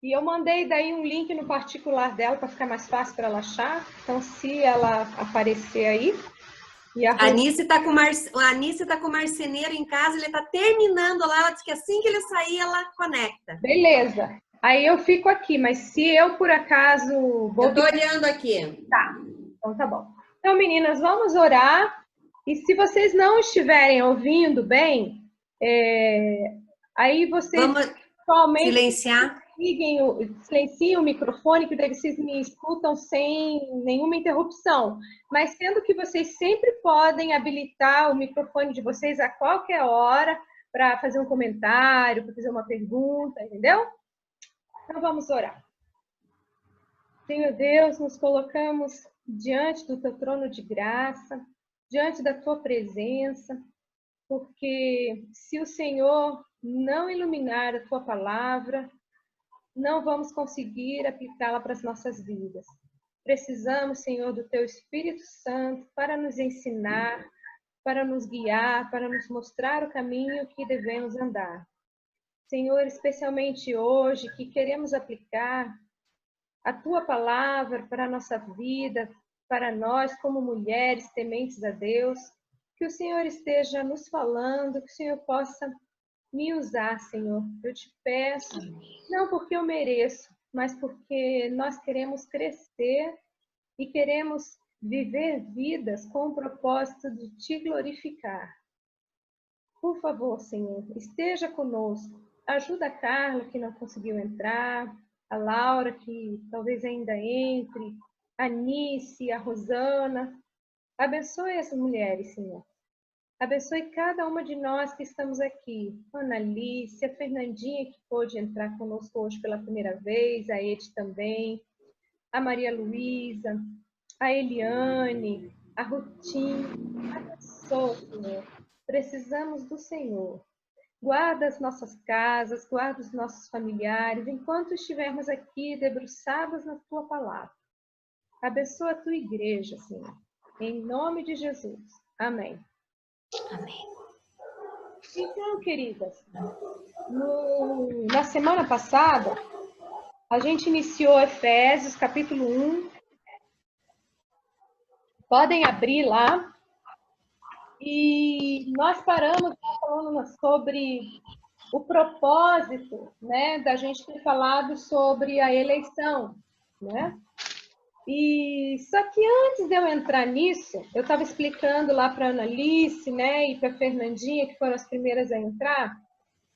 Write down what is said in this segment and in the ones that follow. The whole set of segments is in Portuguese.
E eu mandei daí um link no particular dela para ficar mais fácil para ela achar. Então, se ela aparecer aí... E a Anice tá com o marceneiro em casa, ele tá terminando lá, ela disse que assim que ele sair, ela conecta. Beleza. Aí eu fico aqui, mas se eu por acaso... Eu tô olhando aqui. Tá, então tá bom. Então, meninas, vamos orar. E se vocês não estiverem ouvindo bem, aí vocês Vamos somente silenciar. silenciem o microfone, que daí vocês me escutam sem nenhuma interrupção. Mas sendo que vocês sempre podem habilitar o microfone de vocês a qualquer hora para fazer um comentário, para fazer uma pergunta, entendeu? Então vamos orar. Senhor Deus, nos colocamos diante do teu trono de graça, diante da tua presença, porque se o Senhor não iluminar a tua palavra, não vamos conseguir aplicá-la para as nossas vidas. Precisamos, Senhor, do teu Espírito Santo para nos ensinar, para nos guiar, para nos mostrar o caminho que devemos andar. Senhor, especialmente hoje, que queremos aplicar a tua palavra para a nossa vida, para nós como mulheres tementes a Deus, que o Senhor esteja nos falando, que o Senhor possa me usar, Senhor. Eu te peço, não porque eu mereço, mas porque nós queremos crescer e queremos viver vidas com o propósito de te glorificar. Por favor, Senhor, esteja conosco. Ajuda a Carla, que não conseguiu entrar, a Laura, que talvez ainda entre, a Nice, a Rosana. Abençoe essas mulheres, Senhor. Abençoe cada uma de nós que estamos aqui. A Analice, a Fernandinha, que pôde entrar conosco hoje pela primeira vez, a Ed também, a Maria Luísa, a Eliane, a Rutinha. Abençoe, Senhor. Precisamos do Senhor. Guarda as nossas casas, guarda os nossos familiares, enquanto estivermos aqui debruçados na tua palavra. Abençoa a tua igreja, Senhor. Em nome de Jesus. Amém. Amém. Então, queridas, na semana passada, a gente iniciou Efésios, capítulo 1. Podem abrir lá. E nós paramos falando sobre o propósito, né, da gente ter falado sobre a eleição, né? E só que antes de eu entrar nisso, eu estava explicando lá para a Analice, né, e para a Fernandinha, que foram as primeiras a entrar,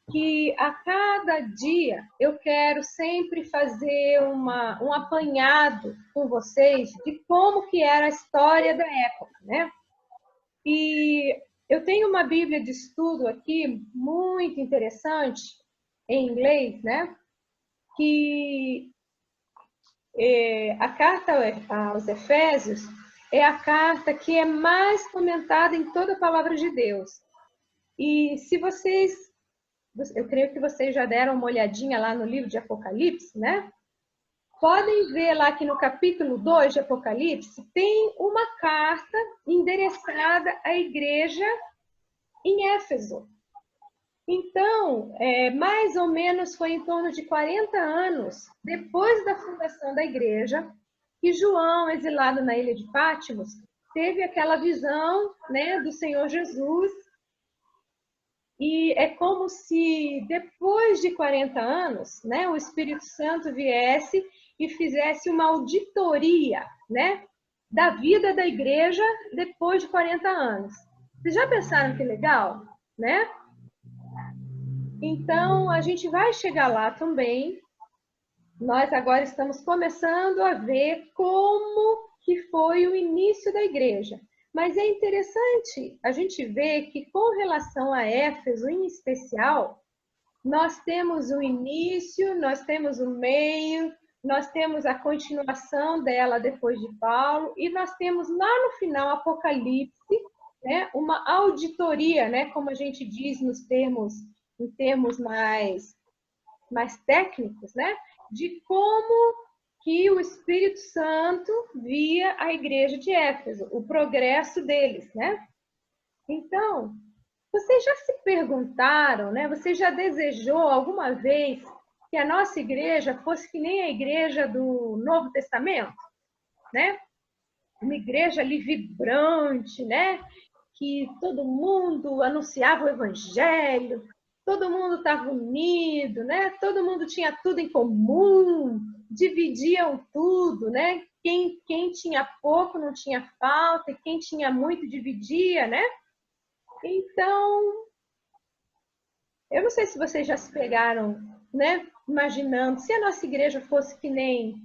que a cada dia eu quero sempre fazer um apanhado com vocês de como que era a história da época, né? E eu tenho uma Bíblia de estudo aqui muito interessante, em inglês, né? Que a carta aos Efésios é a carta que é mais comentada em toda a palavra de Deus. E se vocês, eu creio que vocês já deram uma olhadinha lá no livro de Apocalipse, né? Podem ver lá que no capítulo 2 de Apocalipse tem uma carta endereçada à igreja em Éfeso. Então, mais ou menos foi em torno de 40 anos depois da fundação da igreja que João, exilado na ilha de Patmos, teve aquela visão, né, do Senhor Jesus. E é como se depois de 40 anos, né, o Espírito Santo viesse e fizesse uma auditoria, né, da vida da igreja depois de 40 anos. Vocês já pensaram que legal, né? Então, a gente vai chegar lá também. Nós agora estamos começando a ver como que foi o início da igreja. Mas é interessante a gente ver que, com relação a Éfeso em especial, nós temos o início, nós temos o meio, nós temos a continuação dela depois de Paulo, e nós temos lá no final Apocalipse, né, uma auditoria, né, como a gente diz em termos mais técnicos, né, de como que o Espírito Santo via a igreja de Éfeso, o progresso deles, né? Então, vocês já se perguntaram, né? Você já desejou alguma vez que a nossa igreja fosse que nem a igreja do Novo Testamento, né? Uma igreja ali vibrante, né? Que todo mundo anunciava o evangelho, todo mundo estava unido, né? Todo mundo tinha tudo em comum, dividiam tudo, né? Quem tinha pouco não tinha falta, e quem tinha muito dividia, né? Então, eu não sei se vocês já se pegaram, né? Imaginando, se a nossa igreja fosse que nem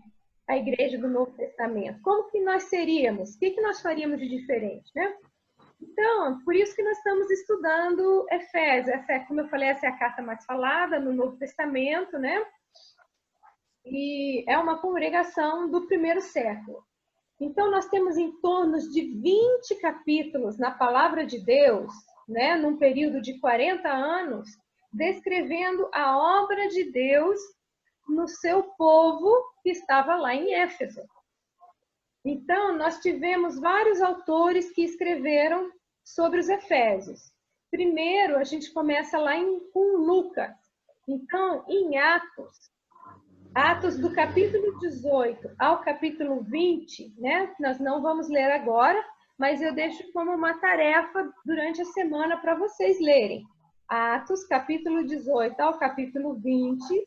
a igreja do Novo Testamento, como que nós seríamos? O que nós faríamos de diferente, né? Então, por isso que nós estamos estudando Efésios. Como eu falei, essa é a carta mais falada no Novo Testamento, né? E é uma congregação do primeiro século. Então, nós temos em torno de 20 capítulos na Palavra de Deus, né? Num período de 40 anos, descrevendo a obra de Deus no seu povo que estava lá em Éfeso. Então, nós tivemos vários autores que escreveram sobre os Efésios. Primeiro, a gente começa lá com Lucas. Então, em Atos do capítulo 18 ao capítulo 20, né? Nós não vamos ler agora, mas eu deixo como uma tarefa durante a semana para vocês lerem. Atos, capítulo 18 ao capítulo 20,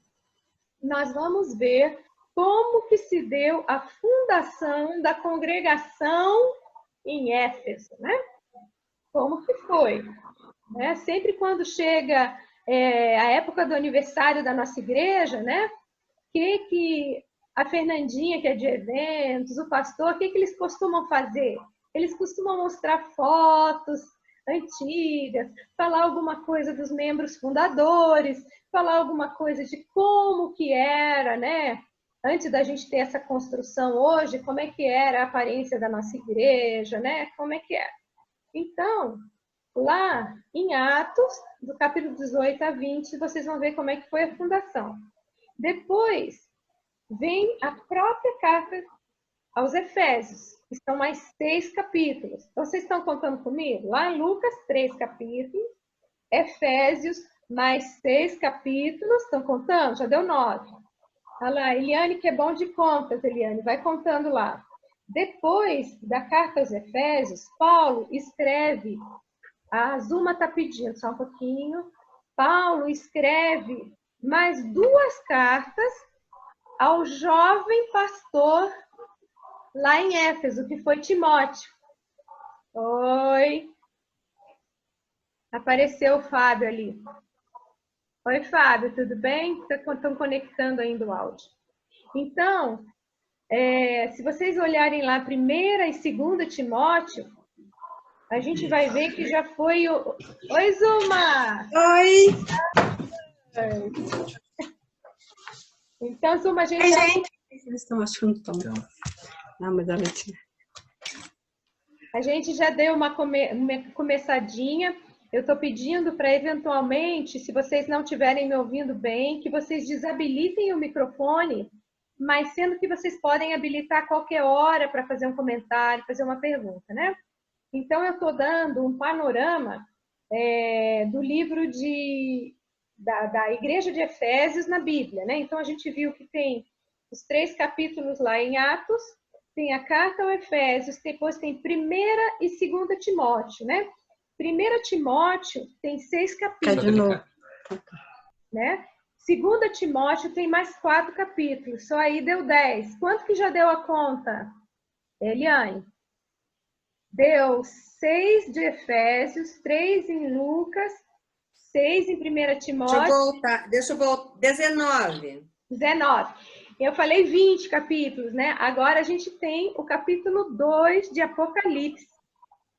nós vamos ver como que se deu a fundação da congregação em Éfeso, né? Como que foi? Né? Sempre quando chega a época do aniversário da nossa igreja, né? Que a Fernandinha, que é de eventos, o pastor, o que eles costumam fazer? Eles costumam mostrar fotos antigas, falar alguma coisa dos membros fundadores, falar alguma coisa de como que era, né? Antes da gente ter essa construção hoje, como é que era a aparência da nossa igreja, né? Como é que era? Então, lá em Atos, do capítulo 18 a 20, vocês vão ver como é que foi a fundação. Depois, vem a própria carta aos Efésios, que são mais 6 capítulos. Então, vocês estão contando comigo? Lá em Lucas, 3 capítulos. Efésios, mais 6 capítulos. Estão contando? Já deu 9. Olha lá, Eliane, que é bom de contas, Eliane. Vai contando lá. Depois da carta aos Efésios, Paulo escreve... A Azuma está pedindo, só um pouquinho. Paulo escreve mais 2 cartas ao jovem pastor lá em Éfeso, que foi Timóteo. Oi. Apareceu o Fábio ali. Oi, Fábio, tudo bem? Estão conectando ainda o áudio. Então, se vocês olharem lá 1ª e 2ª Timóteo, a gente vai ver que já foi o... Oi, Zuma! Oi! Então, Zuma, a gente... Oi, gente! Eles estão achando que estão... Não, mas a gente já deu uma começadinha. Eu estou pedindo para, eventualmente, se vocês não estiverem me ouvindo bem, que vocês desabilitem o microfone, mas sendo que vocês podem habilitar a qualquer hora para fazer um comentário, fazer uma pergunta, né? Então, eu estou dando um panorama do livro da Igreja de Efésios na Bíblia, né? Então, a gente viu que tem os 3 capítulos lá em Atos, tem a carta ao Efésios, depois tem 1ª e 2ª Timóteo, né? 1ª Timóteo tem 6 capítulos, né? 2ª Timóteo tem mais 4 capítulos, só aí deu 10. Quanto que já deu a conta, Eliane? Deu 6 de Efésios, 3 em Lucas, 6 em 1ª Timóteo. Deixa eu voltar. 19. 19. Eu falei 20 capítulos, né? Agora a gente tem o capítulo 2 de Apocalipse,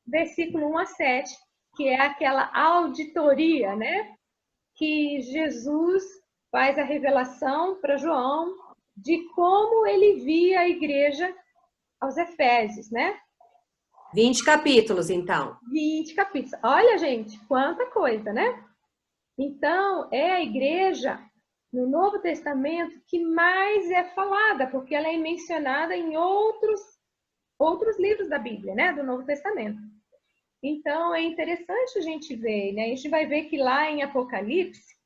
versículo 1 a 7, que é aquela auditoria, né? Que Jesus faz a revelação para João de como ele via a igreja aos Efésios, né? 20 capítulos, então. 20 capítulos. Olha, gente, quanta coisa, né? Então, é a igreja no Novo Testamento que mais é falada, porque ela é mencionada em outros livros da Bíblia, né? Do Novo Testamento. Então, é interessante a gente ver, né? A gente vai ver que lá em Apocalipse,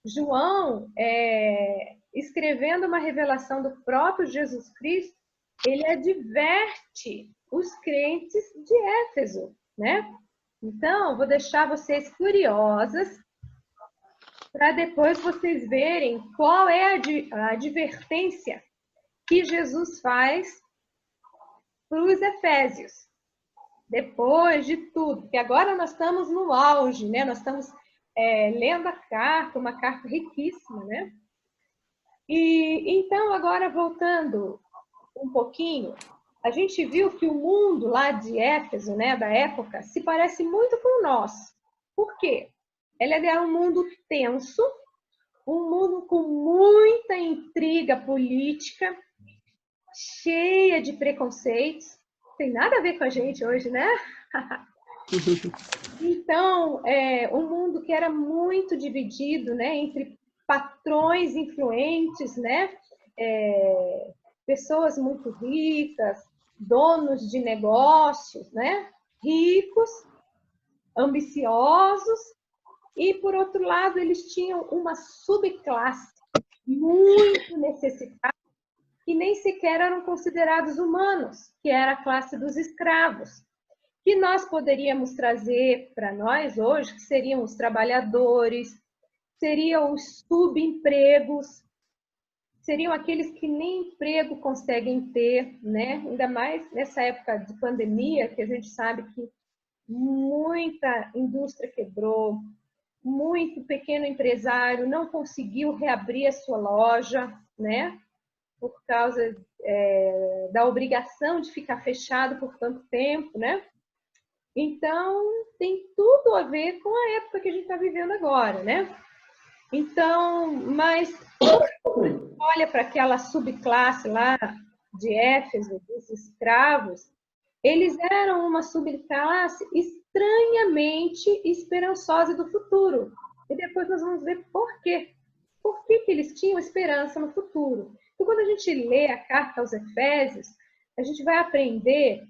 João escrevendo uma revelação do próprio Jesus Cristo, ele adverte os crentes de Éfeso, né? Então, vou deixar vocês curiosas para depois vocês verem qual é a advertência que Jesus faz para os Efésios. Depois de tudo, porque agora nós estamos no auge, né? Nós estamos lendo a carta, uma carta riquíssima, né? E então, agora voltando um pouquinho, a gente viu que o mundo lá de Éfeso, né, da época, se parece muito com o nosso. Por quê? Ele era um mundo tenso, um mundo com muita intriga política, cheia de preconceitos. Tem nada a ver com a gente hoje, né? Então, um mundo que era muito dividido, né, entre patrões influentes, né, pessoas muito ricas, donos de negócios, né, ricos, ambiciosos, e, por outro lado, eles tinham uma subclasse muito necessitada, que nem sequer eram considerados humanos, que era a classe dos escravos, que nós poderíamos trazer para nós hoje, que seriam os trabalhadores, seriam os subempregos, seriam aqueles que nem emprego conseguem ter, né? Ainda mais nessa época de pandemia, que a gente sabe que muita indústria quebrou, muito pequeno empresário não conseguiu reabrir a sua loja, né? Por causa da obrigação de ficar fechado por tanto tempo, né? Então, tem tudo a ver com a época que a gente está vivendo agora, né? Então, mas olha para aquela subclasse lá de Éfeso, dos escravos, eles eram uma subclasse estranhamente esperançosa do futuro. E depois nós vamos ver por quê. Por que eles tinham esperança no futuro? Então, quando a gente lê a carta aos Efésios, a gente vai aprender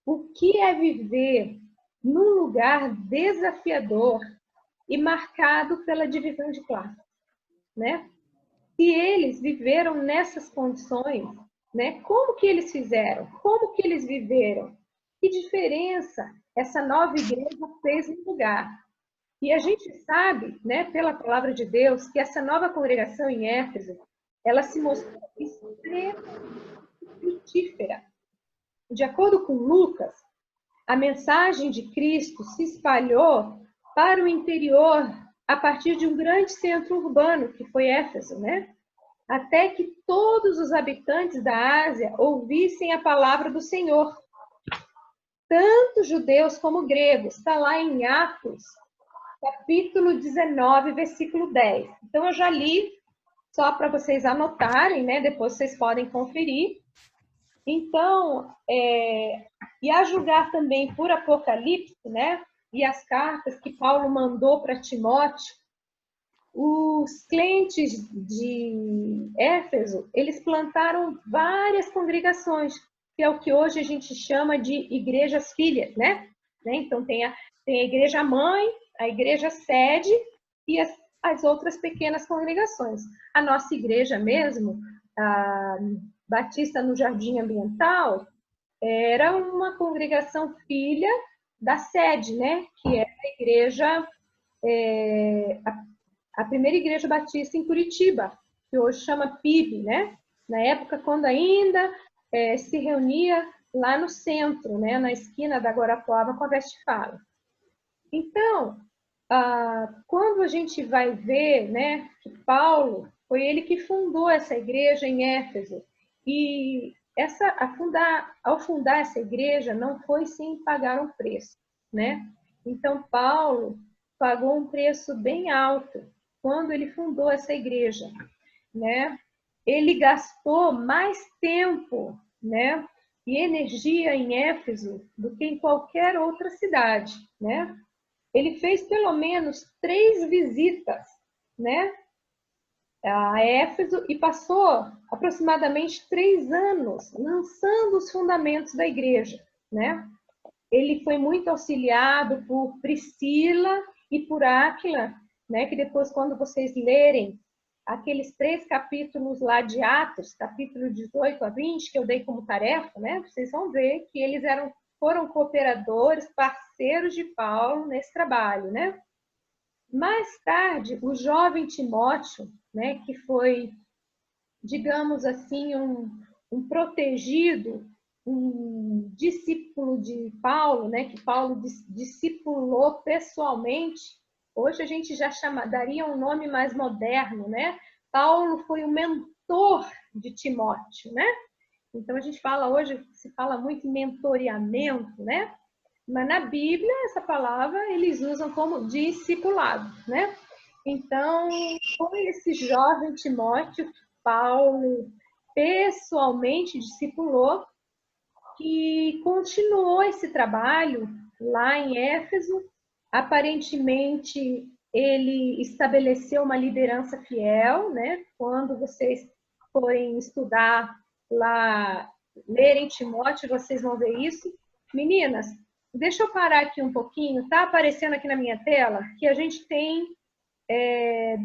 o que é viver num lugar desafiador e marcado pela divisão de classe, né? Se eles viveram nessas condições, né? Como que eles fizeram? Como que eles viveram? Que diferença essa nova igreja fez no lugar? E a gente sabe, né, pela palavra de Deus, que essa nova congregação em Éfeso, ela se mostrou extremamente frutífera. De acordo com Lucas, a mensagem de Cristo se espalhou para o interior a partir de um grande centro urbano, que foi Éfeso, né? Até que todos os habitantes da Ásia ouvissem a palavra do Senhor. Tanto judeus como gregos. Está lá em Atos, capítulo 19, versículo 10. Então, eu já li, só para vocês anotarem, né? Depois vocês podem conferir. Então, e a julgar também por Apocalipse, né? E as cartas que Paulo mandou para Timóteo, os crentes de Éfeso, eles plantaram várias congregações, que é o que hoje a gente chama de igrejas filhas, né? Então, tem a igreja mãe, a igreja sede e as outras pequenas congregações. A nossa igreja mesmo, a Batista no Jardim Ambiental, era uma congregação filha da sede, né? Que é a igreja, a primeira igreja batista em Curitiba, que hoje chama PIB, né? Na época, quando ainda se reunia lá no centro, né? Na esquina da Guarapuava com a Westfala. Então, quando a gente vai ver, né, que Paulo foi ele que fundou essa igreja em Éfeso, e ao fundar essa igreja não foi sem pagar um preço, né? Então, Paulo pagou um preço bem alto quando ele fundou essa igreja, né? Ele gastou mais tempo, né, e energia em Éfeso do que em qualquer outra cidade, né? Ele fez pelo menos 3 visitas, né, a Éfeso e passou aproximadamente 3 anos lançando os fundamentos da igreja, né? Ele foi muito auxiliado por Priscila e por Áquila, né? Que depois, quando vocês lerem aqueles 3 capítulos lá de Atos, capítulo 18 a 20, que eu dei como tarefa, né? Vocês vão ver que eles foram cooperadores, parceiros de Paulo nesse trabalho, né? Mais tarde, o jovem Timóteo, né, que foi, digamos assim, um protegido, um discípulo de Paulo, né, que Paulo discipulou pessoalmente. Hoje a gente já daria um nome mais moderno, né? Paulo foi o mentor de Timóteo, né? Então a gente fala hoje, se fala muito em mentoreamento, né? Mas na Bíblia essa palavra eles usam como discipulado, né? Então foi esse jovem Timóteo que Paulo pessoalmente discipulou, que continuou esse trabalho lá em Éfeso. Aparentemente, ele estabeleceu uma liderança fiel, né? Quando vocês forem estudar lá, lerem Timóteo, vocês vão ver isso. Meninas, deixa eu parar aqui um pouquinho. Tá aparecendo aqui na minha tela que a gente tem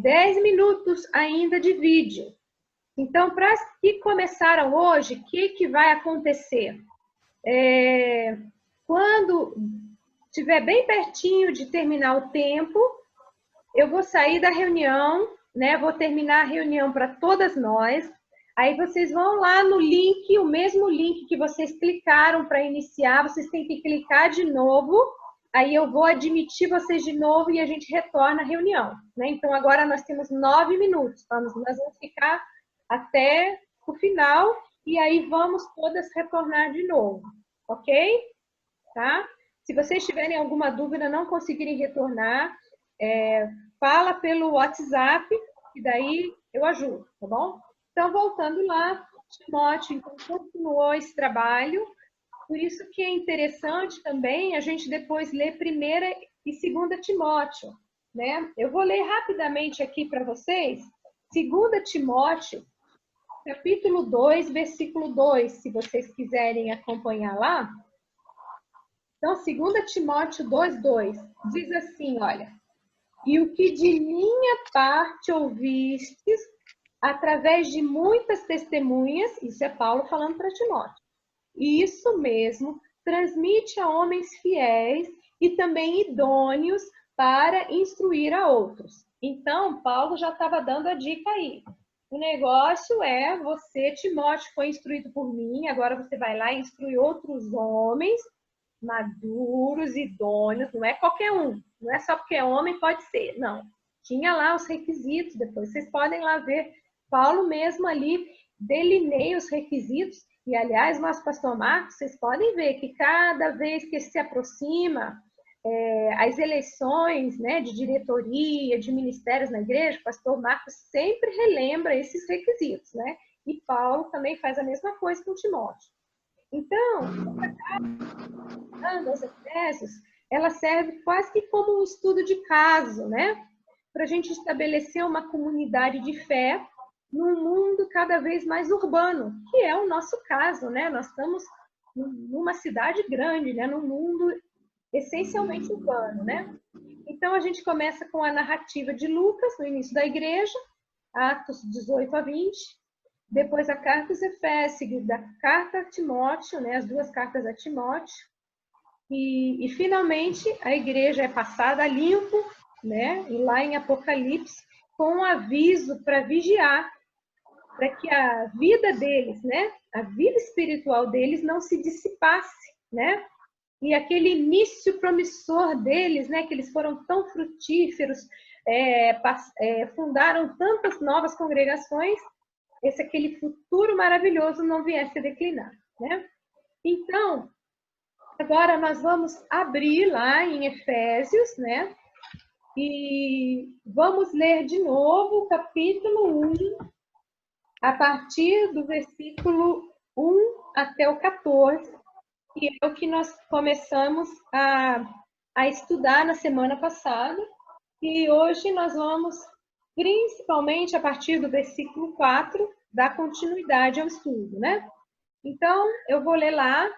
10 minutos ainda de vídeo. Então, para as que começaram hoje, o que vai acontecer? Quando estiver bem pertinho de terminar o tempo, eu vou sair da reunião, né? Vou terminar a reunião para todas nós. Aí vocês vão lá no link, o mesmo link que vocês clicaram para iniciar, vocês têm que clicar de novo. Aí eu vou admitir vocês de novo e a gente retorna a reunião, né? Então agora nós temos 9 minutos. Nós vamos ficar até o final e aí vamos todas retornar de novo, ok? Tá? Se vocês tiverem alguma dúvida, não conseguirem retornar, fala pelo WhatsApp, e daí eu ajudo, tá bom? Então, voltando lá, Timóteo então, continuou esse trabalho, por isso que é interessante também a gente depois ler 1ª e 2ª Timóteo, né? Eu vou ler rapidamente aqui para vocês, 2ª Timóteo, capítulo 2, versículo 2, se vocês quiserem acompanhar lá. Então, 2 Timóteo 2:2 diz assim, olha: e o que de minha parte ouvistes, através de muitas testemunhas, isso é Paulo falando para Timóteo, e isso mesmo, transmite a homens fiéis e também idôneos para instruir a outros. Então, Paulo já estava dando a dica aí. O negócio é, você, Timóteo, foi instruído por mim, agora você vai lá e instrui outros homens maduros, idôneos, não é qualquer um, não é só porque é homem, pode ser, não. Tinha lá os requisitos, depois vocês podem lá ver, Paulo mesmo ali delineia os requisitos, e aliás, nosso pastor Marcos, vocês podem ver que cada vez que se aproxima as eleições, né, de diretoria, de ministérios na igreja, o pastor Marcos sempre relembra esses requisitos, né? E Paulo também faz a mesma coisa com Timóteo. Então, aos Efésios, ela serve quase que como um estudo de caso, né? Para a gente estabelecer uma comunidade de fé num mundo cada vez mais urbano, que é o nosso caso, né? Nós estamos numa cidade grande, né? Num mundo essencialmente urbano, né? Então, a gente começa com a narrativa de Lucas, no início da igreja, Atos 18 a 20, depois a carta aos Efésios, seguida da carta a Timóteo, né? As 2 cartas a Timóteo, e finalmente a igreja é passada a limpo, né? E lá em Apocalipse, com um aviso para vigiar, para que a vida deles, né? A vida espiritual deles não se dissipasse, né? E aquele início promissor deles, né? Que eles foram tão frutíferos, fundaram tantas novas congregações, aquele futuro maravilhoso não viesse a declinar, né? Então, agora nós vamos abrir lá em Efésios, né? E vamos ler de novo o capítulo 1, a partir do versículo 1 até o 14, que é o que nós começamos a estudar na semana passada. E hoje nós vamos, principalmente a partir do versículo 4, dar continuidade ao estudo, né? Então, eu vou ler lá.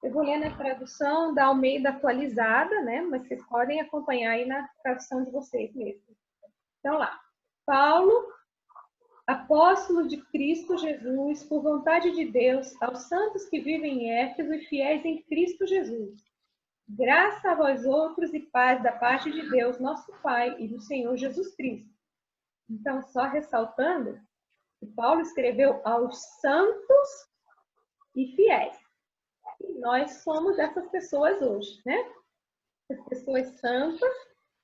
Eu vou ler na tradução da Almeida atualizada, né? Mas vocês podem acompanhar aí na tradução de vocês mesmo. Então, lá. Paulo, apóstolo de Cristo Jesus, por vontade de Deus, aos santos que vivem em Éfeso e fiéis em Cristo Jesus. Graça a vós outros e paz da parte de Deus, nosso Pai, e do Senhor Jesus Cristo. Então, só ressaltando, que Paulo escreveu aos santos e fiéis. E nós somos essas pessoas hoje, né? As pessoas santas,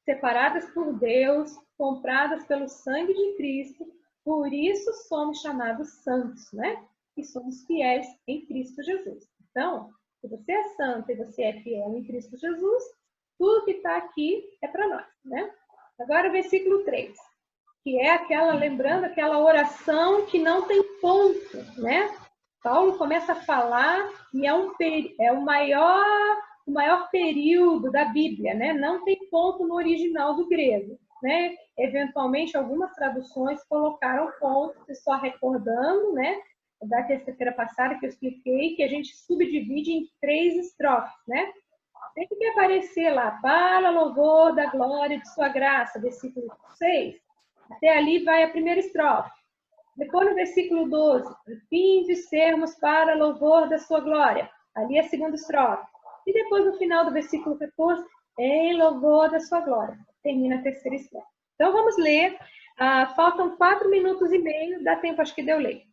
separadas por Deus, compradas pelo sangue de Cristo, por isso somos chamados santos, né? E somos fiéis em Cristo Jesus. Então, se você é santo e você é fiel em Cristo Jesus, tudo que está aqui é para nós, né? Agora, o versículo 3, que é lembrando aquela oração que não tem ponto, né? Paulo começa a falar e é o maior período da Bíblia, né? Não tem ponto no original do grego, né? Eventualmente, algumas traduções colocaram ponto, só recordando, né? Da terça-feira passada que eu expliquei, que a gente subdivide em 3 estrofes, né? Tem que aparecer lá, para louvor da glória de sua graça, versículo 6. Até ali vai a primeira estrofe. Depois, no versículo 12, a fim de sermos para louvor da sua glória. Ali é a segunda estrofe. E depois, no final do versículo 14, em louvor da sua glória. Termina a terceira estrofe. Então, vamos ler. Faltam 4 minutos e meio, dá tempo, acho que de eu ler.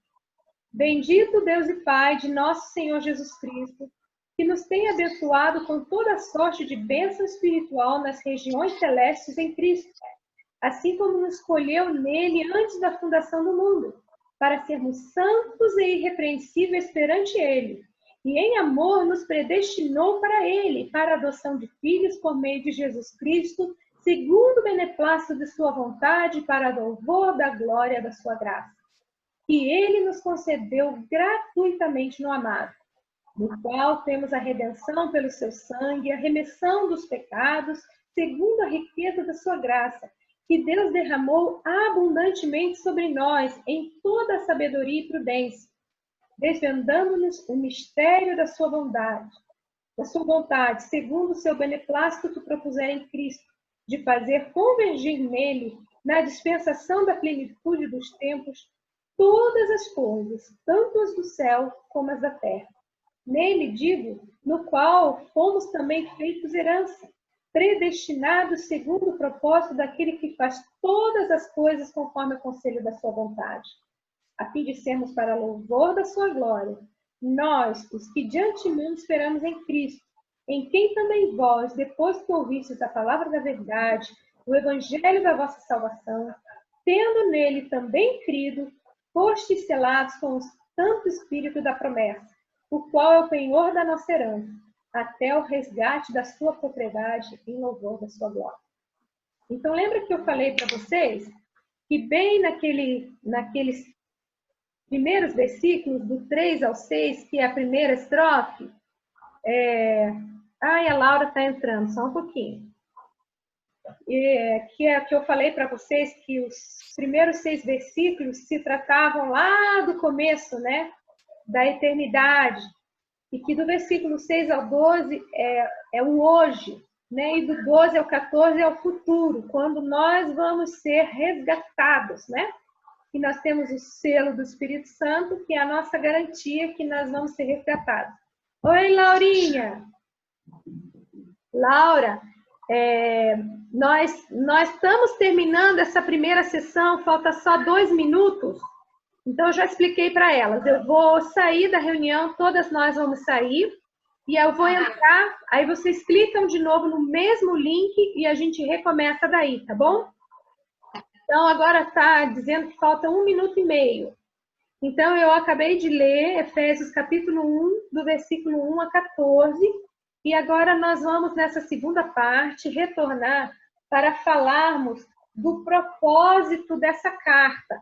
Bendito Deus e Pai de nosso Senhor Jesus Cristo, que nos tem abençoado com toda sorte de bênção espiritual nas regiões celestes em Cristo, assim como nos escolheu nele antes da fundação do mundo, para sermos santos e irrepreensíveis perante ele, e em amor nos predestinou para ele, para a adoção de filhos por meio de Jesus Cristo, segundo o beneplácito de sua vontade, para louvor da glória da sua graça, que ele nos concedeu gratuitamente no amado, no qual temos a redenção pelo seu sangue, a remissão dos pecados, segundo a riqueza da sua graça, que Deus derramou abundantemente sobre nós em toda a sabedoria e prudência, desvendando-nos o mistério da sua vontade, segundo o seu beneplácito que propuser em Cristo, de fazer convergir nele, na dispensação da plenitude dos tempos, todas as coisas, tanto as do céu como as da terra. Nele, digo, no qual fomos também feitos herança, predestinados segundo o propósito daquele que faz todas as coisas conforme o conselho da sua vontade, a fim de sermos para louvor da sua glória, nós, os que de antemão esperamos em Cristo, em quem também vós, depois que ouvistes a palavra da verdade, o evangelho da vossa salvação, tendo nele também crido, fostes selados com o Santo Espírito da promessa, o qual é o penhor da nossa herança, até o resgate da sua propriedade em louvor da sua glória. Então, lembra que eu falei para vocês que bem naqueles primeiros versículos, do 3 ao 6, que é a primeira estrofe, a Laura está entrando, só um pouquinho. Que é que eu falei para vocês que os primeiros 6 versículos se tratavam lá do começo, né? Da eternidade. E que do versículo 6 ao 12 é o hoje, né? E do 12 ao 14 é o futuro, quando nós vamos ser resgatados, né? E nós temos o selo do Espírito Santo, que é a nossa garantia que nós vamos ser resgatados. Oi, Laurinha! Laura, nós estamos terminando essa primeira sessão, falta só 2 minutos. Então, eu já expliquei para elas. Eu vou sair da reunião, todas nós vamos sair, e eu vou entrar, aí vocês clicam de novo no mesmo link e a gente recomeça daí, tá bom? Então, agora está dizendo que falta 1 minuto e meio. Então, eu acabei de ler Efésios capítulo 1, do versículo 1 a 14, e agora nós vamos, nessa segunda parte, retornar para falarmos do propósito dessa carta,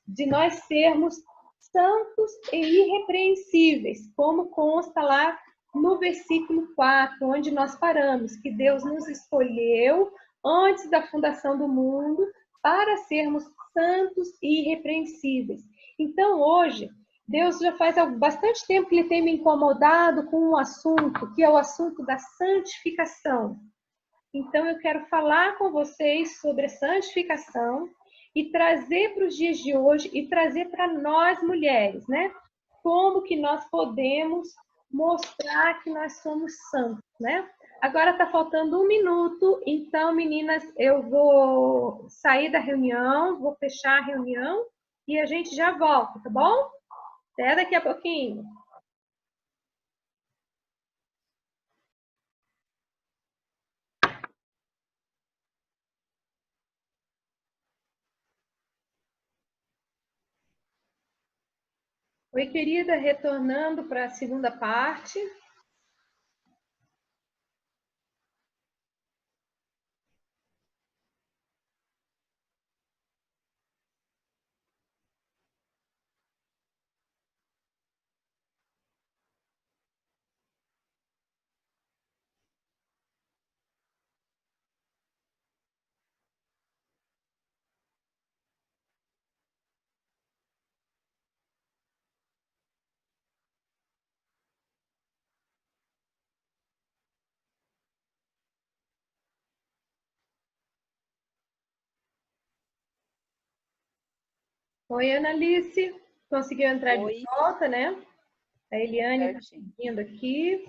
de nós sermos santos e irrepreensíveis, como consta lá no versículo 4, onde nós paramos, que Deus nos escolheu antes da fundação do mundo para sermos santos e irrepreensíveis. Então, hoje, Deus já faz bastante tempo que Ele tem me incomodado com um assunto, que é o assunto da santificação. Então, eu quero falar com vocês sobre a santificação e trazer para os dias de hoje e trazer para nós mulheres, né? Como que nós podemos mostrar que nós somos santos, né? Agora está faltando 1 minuto, então, meninas, eu vou sair da reunião, vou fechar a reunião e a gente já volta, tá bom? Até daqui a pouquinho. Oi, querida, retornando para a segunda parte. Oi, Analice. Conseguiu entrar de volta, né? A Eliane está seguindo aqui.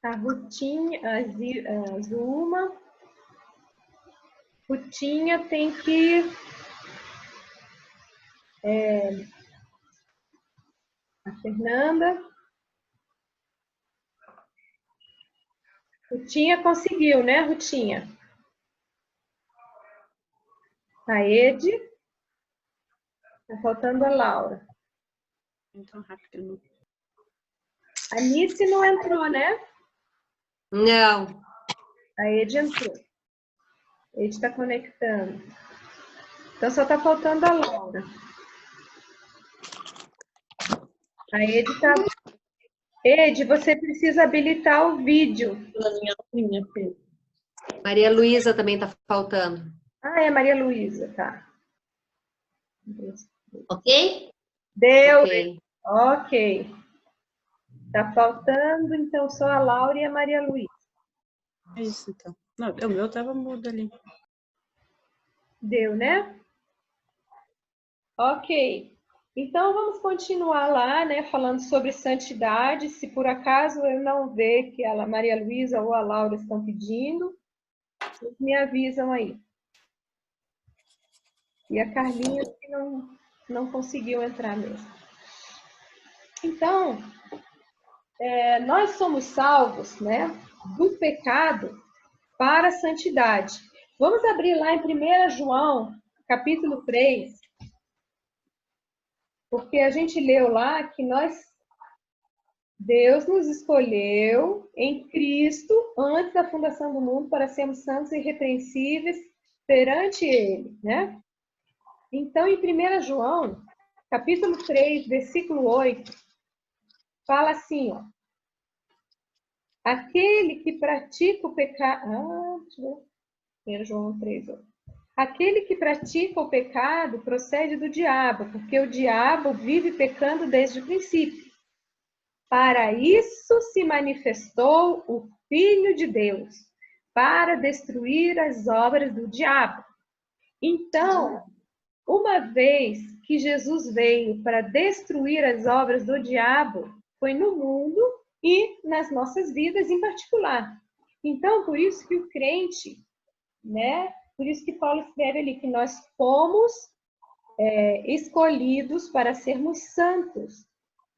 A Rutinha, a Zuma. Rutinha tem que... a Fernanda. Rutinha conseguiu, né, Rutinha? A Ede. Tá faltando a Laura. Então, rápido. A Nice não entrou, né? Não. A Ede entrou. A Ede está conectando. Então, só está faltando a Laura. A Ede está... Ede, você precisa habilitar o vídeo. Maria Luísa também está faltando. Ah, é Maria Luísa, tá. Ok? Deu. Ok. Ok. Tá faltando, então, só a Laura e a Maria Luísa. Isso, então. Não, o meu tava mudo ali. Deu, né? Ok. Então, vamos continuar lá, né, falando sobre santidade. Se por acaso eu não ver que a Maria Luísa ou a Laura estão pedindo, vocês me avisam aí. E a Carlinha que não conseguiu entrar mesmo. Então, nós somos salvos, né, do pecado para a santidade. Vamos abrir lá em 1 João, capítulo 3, porque a gente leu lá que Deus nos escolheu em Cristo antes da fundação do mundo para sermos santos e irrepreensíveis perante Ele, né? Então, em 1 João, capítulo 3, versículo 8, fala assim, ó. Aquele que pratica o pecado... deixa eu ver. 1 João 3, 8. Aquele que pratica o pecado procede do diabo, porque o diabo vive pecando desde o princípio. Para isso se manifestou o Filho de Deus, para destruir as obras do diabo. Então, uma vez que Jesus veio para destruir as obras do diabo, foi no mundo e nas nossas vidas em particular. Então, por isso que o crente, né? Por isso que Paulo escreve ali que nós fomos escolhidos para sermos santos.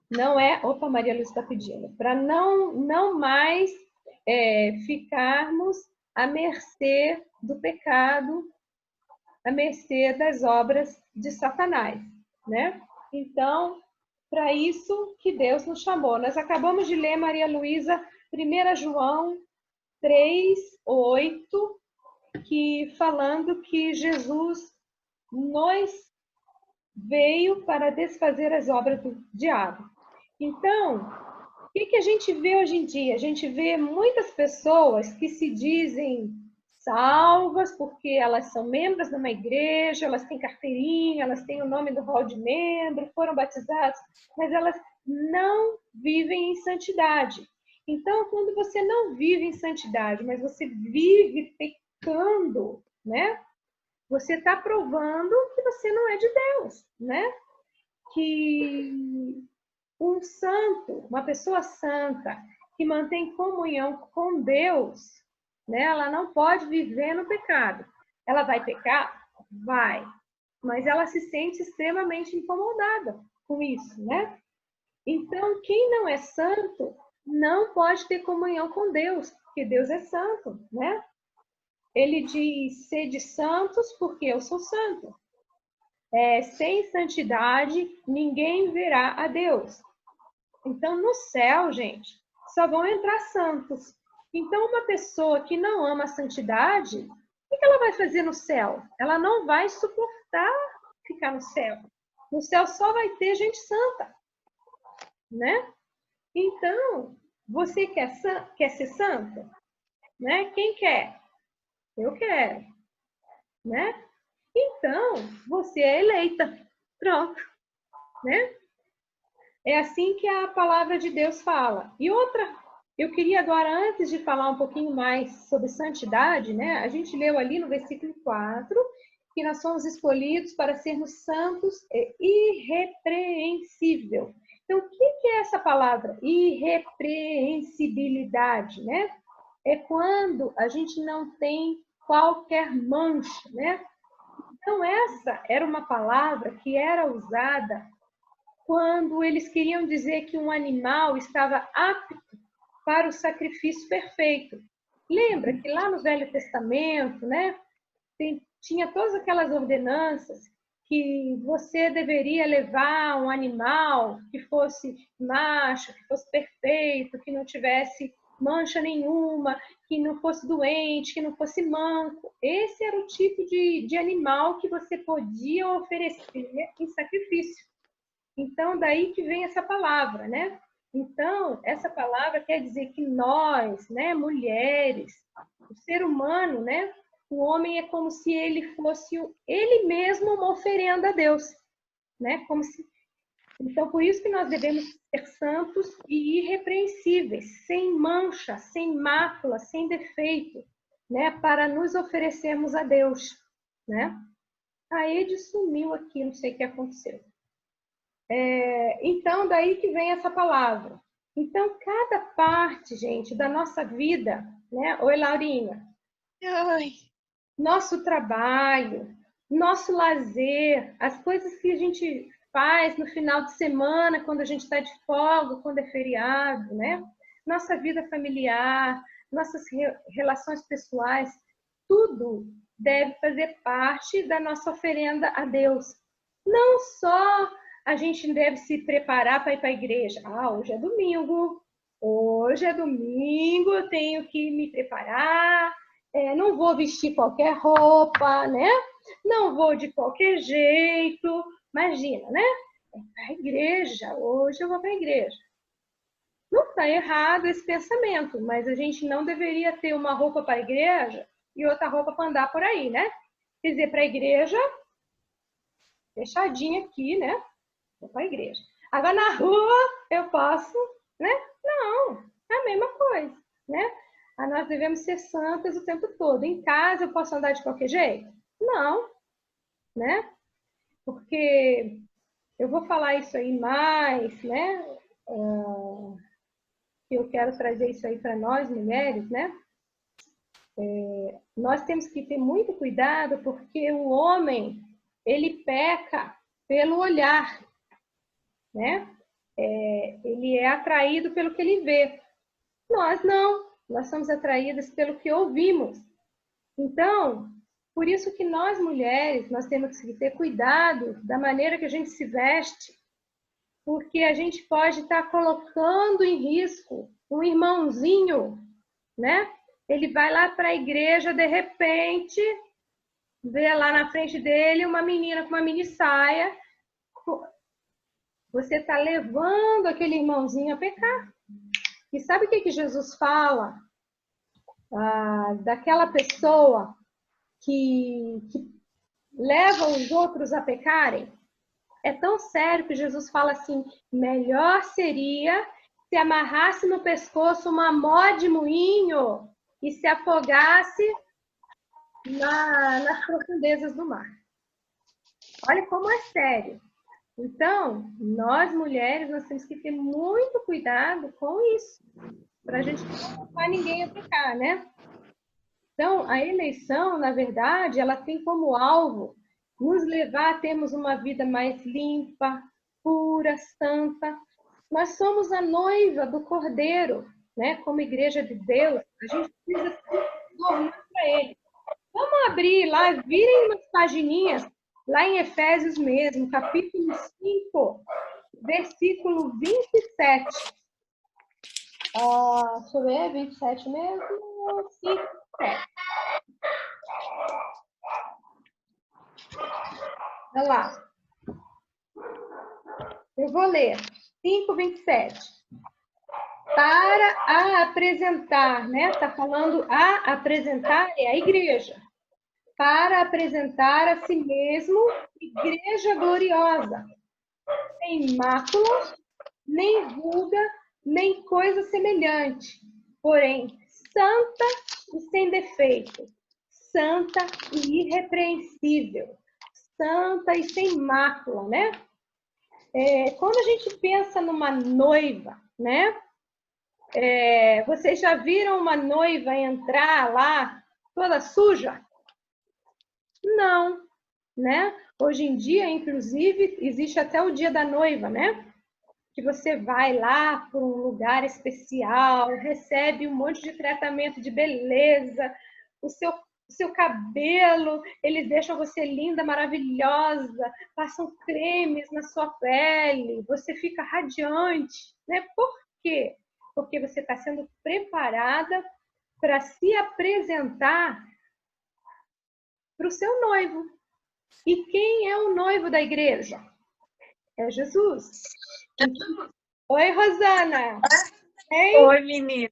Não é... Opa, Maria Lúcia está pedindo. Para não mais ficarmos à mercê do pecado, à mercê das obras de Satanás, né? Então, para isso que Deus nos chamou. Nós acabamos de ler, Maria Luísa, 1 João 3, 8, que falando que Jesus nos veio para desfazer as obras do diabo. Então, o que a gente vê hoje em dia? A gente vê muitas pessoas que se dizem salvas porque elas são membros de uma igreja, elas têm carteirinha, elas têm o nome do rol de membro, foram batizadas, mas elas não vivem em santidade. Então, quando você não vive em santidade, mas você vive pecando, né? Você está provando que você não é de Deus, né? Que um santo, uma pessoa santa, que mantém comunhão com Deus, né? Ela não pode viver no pecado. Ela vai pecar? Vai. Mas ela se sente extremamente incomodada com isso, né? Então, quem não é santo não pode ter comunhão com Deus, porque Deus é santo, né? Ele diz, sede santos, porque eu sou santo. Sem santidade, ninguém verá a Deus. Então, no céu, gente, só vão entrar santos. Então, uma pessoa que não ama a santidade, o que ela vai fazer no céu? Ela não vai suportar ficar no céu. No céu só vai ter gente santa, né? Então, você quer ser santo? Né? Quem quer? Eu quero, né? Então, você é eleita. Pronto, né? É assim que a palavra de Deus fala. E outra, eu queria agora, antes de falar um pouquinho mais sobre santidade, né? A gente leu ali no versículo 4, que nós somos escolhidos para sermos santos e irrepreensível. Então, o que é essa palavra? Irrepreensibilidade, né? É quando a gente não tem qualquer mancha, né? Então, essa era uma palavra que era usada quando eles queriam dizer que um animal estava apto para o sacrifício perfeito. Lembra que lá no Velho Testamento, né, tinha todas aquelas ordenanças que você deveria levar um animal que fosse macho, que fosse perfeito, que não tivesse mancha nenhuma, que não fosse doente, que não fosse manco. Esse era o tipo de animal que você podia oferecer em sacrifício. Então, daí que vem essa palavra, né? Então, essa palavra quer dizer que nós, né, mulheres, o ser humano, né, o homem é como se ele fosse ele mesmo uma oferenda a Deus, né? Como se... Então, por isso que nós devemos ser santos e irrepreensíveis, sem mancha, sem mácula, sem defeito, né, para nos oferecermos a Deus, né? A Ed sumiu aqui, não sei o que aconteceu. Então, daí que vem essa palavra. Então, cada parte, gente, da nossa vida, né? Oi, Laurinha. Ai. Nosso trabalho, nosso lazer, as coisas que a gente faz no final de semana, quando a gente está de folga, quando é feriado, né? Nossa vida familiar, nossas relações pessoais, tudo deve fazer parte da nossa oferenda a Deus. Não só a gente deve se preparar para ir para a igreja. Ah, hoje é domingo. Hoje é domingo, eu tenho que me preparar. Não vou vestir qualquer roupa, né? Não vou de qualquer jeito. Imagina, né? Para a igreja. Hoje eu vou para a igreja. Não está errado esse pensamento, mas a gente não deveria ter uma roupa para a igreja e outra roupa para andar por aí, né? Quer dizer, para a igreja, fechadinha aqui, né? Vou para a igreja. Agora, na rua, eu posso, né? Não, é a mesma coisa, né? Nós devemos ser santas o tempo todo. Em casa, eu posso andar de qualquer jeito? Não, né? Porque eu vou falar isso aí mais, né? Eu quero trazer isso aí para nós, mulheres, né? Nós temos que ter muito cuidado, porque o homem, ele peca pelo olhar, né? Ele é atraído pelo que ele vê. Nós não, nós somos atraídas pelo que ouvimos. Então, por isso que nós mulheres, nós temos que ter cuidado da maneira que a gente se veste, porque a gente pode estar colocando em risco um irmãozinho, né? Ele vai lá para a igreja, de repente, vê lá na frente dele uma menina com uma mini saia. Você está levando aquele irmãozinho a pecar. E sabe o que Jesus fala? Daquela pessoa que leva os outros a pecarem? É tão sério que Jesus fala assim, melhor seria se amarrasse no pescoço uma mó de moinho e se afogasse nas profundezas do mar. Olha como é sério. Então, nós mulheres, nós temos que ter muito cuidado com isso, para a gente não levar ninguém a pecar, né? Então, a eleição, na verdade, ela tem como alvo nos levar a termos uma vida mais limpa, pura, santa. Nós somos a noiva do Cordeiro, né? Como igreja de Deus, a gente precisa se tornar para ele. Vamos abrir lá, virem umas pagininhas, lá em Efésios mesmo, capítulo 5, versículo 27. Deixa eu ver, 27 mesmo? 5, 7. Olha lá. Eu vou ler. 5, 27. Para a apresentar, né? Está falando a apresentar é a igreja. Para apresentar a si mesmo igreja gloriosa, sem mácula, nem ruga, nem coisa semelhante, porém santa e sem defeito, santa e irrepreensível, santa e sem mácula, né? Quando a gente pensa numa noiva, né? Vocês já viram uma noiva entrar lá toda suja? Não, né? Hoje em dia, inclusive, existe até o dia da noiva, né? Que você vai lá para um lugar especial, recebe um monte de tratamento de beleza, o seu cabelo, eles deixam você linda, maravilhosa, passam cremes na sua pele, você fica radiante, né? Por quê? Porque você está sendo preparada para se apresentar para o seu noivo. E quem é o noivo da igreja? É Jesus. Então, oi, Rosana. Ei? Oi, menina.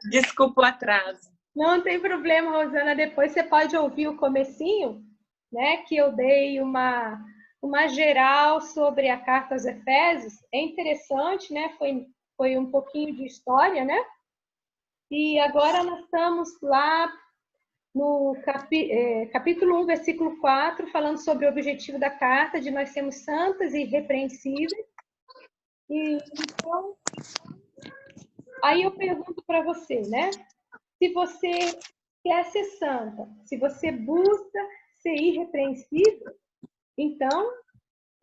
Desculpa o atraso. Não tem problema, Rosana. Depois você pode ouvir o comecinho, né? Que eu dei uma geral sobre a carta aos Efésios. É interessante, né? Foi um pouquinho de história, né? E agora nós estamos lá no capítulo 1, versículo 4, falando sobre o objetivo da carta, de nós sermos santas e irrepreensíveis. E, então, aí eu pergunto para você, né? Se você quer ser santa, se você busca ser irrepreensível, então,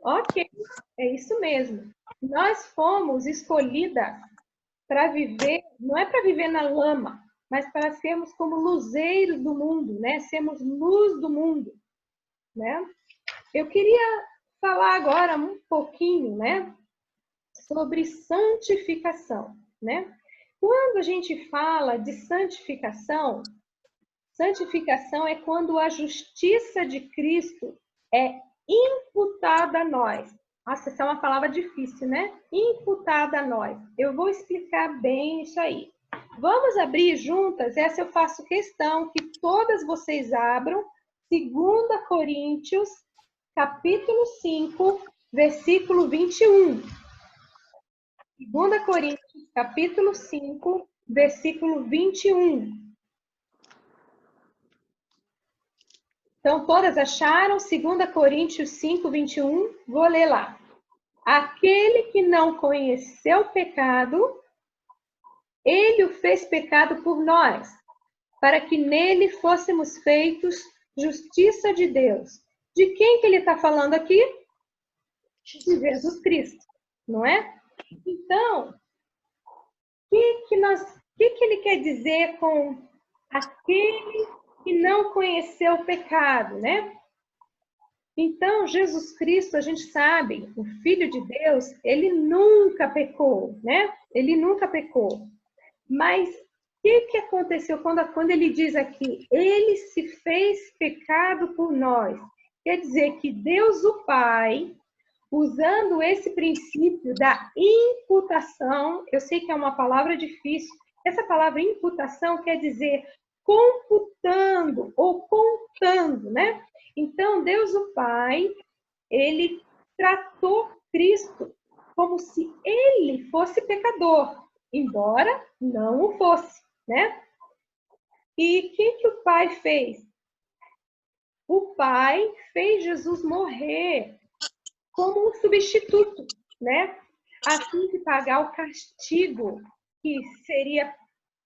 ok, é isso mesmo. Nós fomos escolhidas para viver, não é para viver na lama, mas para sermos como luzeiros do mundo, né? Sermos luz do mundo, né? Eu queria falar agora um pouquinho, né? Sobre santificação, né? Quando a gente fala de santificação, santificação é quando a justiça de Cristo é imputada a nós. Nossa, essa é uma palavra difícil, né? Imputada a nós. Eu vou explicar bem isso aí. Vamos abrir juntas, essa eu faço questão que todas vocês abram, 2 Coríntios, capítulo 5, versículo 21. 2 Coríntios, capítulo 5, versículo 21. Então, todas acharam? 2 Coríntios 5, 21. Vou ler lá. Aquele que não conheceu o pecado, ele o fez pecado por nós, para que nele fôssemos feitos justiça de Deus. De quem que ele está falando aqui? De Jesus Cristo, não é? Então, o que ele quer dizer com aquele que não conheceu o pecado, né? Então, Jesus Cristo, a gente sabe, o Filho de Deus, ele nunca pecou, né? Ele nunca pecou. Mas o que aconteceu quando ele diz aqui, ele se fez pecado por nós? Quer dizer que Deus, o Pai, usando esse princípio da imputação, eu sei que é uma palavra difícil, essa palavra imputação quer dizer computando ou contando, né? Então, Deus, o Pai, ele tratou Cristo como se ele fosse pecador. embora não o fosse, né? E o que o Pai fez? O Pai fez Jesus morrer como um substituto, né? A fim de pagar o castigo que seria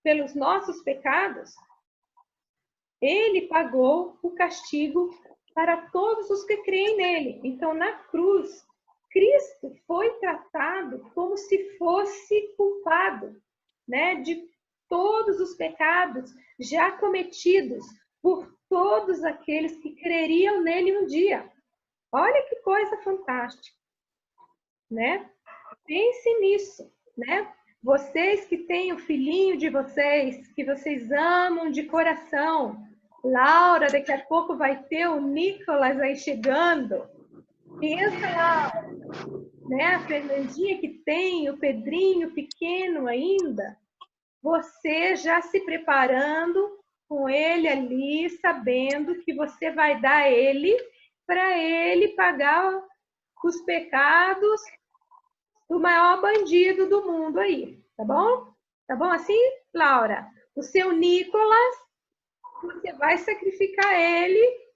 pelos nossos pecados. Ele pagou o castigo para todos os que creem nele. Então, na cruz, Cristo foi tratado como se fosse culpado, né, de todos os pecados já cometidos por todos aqueles que creriam nele um dia. Olha que coisa fantástica, né? Pense nisso, né? Vocês que têm o filhinho de vocês, que vocês amam de coração. Laura, daqui a pouco vai ter o Nicolas aí chegando. Pensa lá, né? A Fernandinha que tem o Pedrinho pequeno ainda. Você já se preparando com ele ali, sabendo que você vai dar ele para ele pagar os pecados do maior bandido do mundo aí, tá bom? Tá bom assim, Laura? O seu Nicolas, você vai sacrificar ele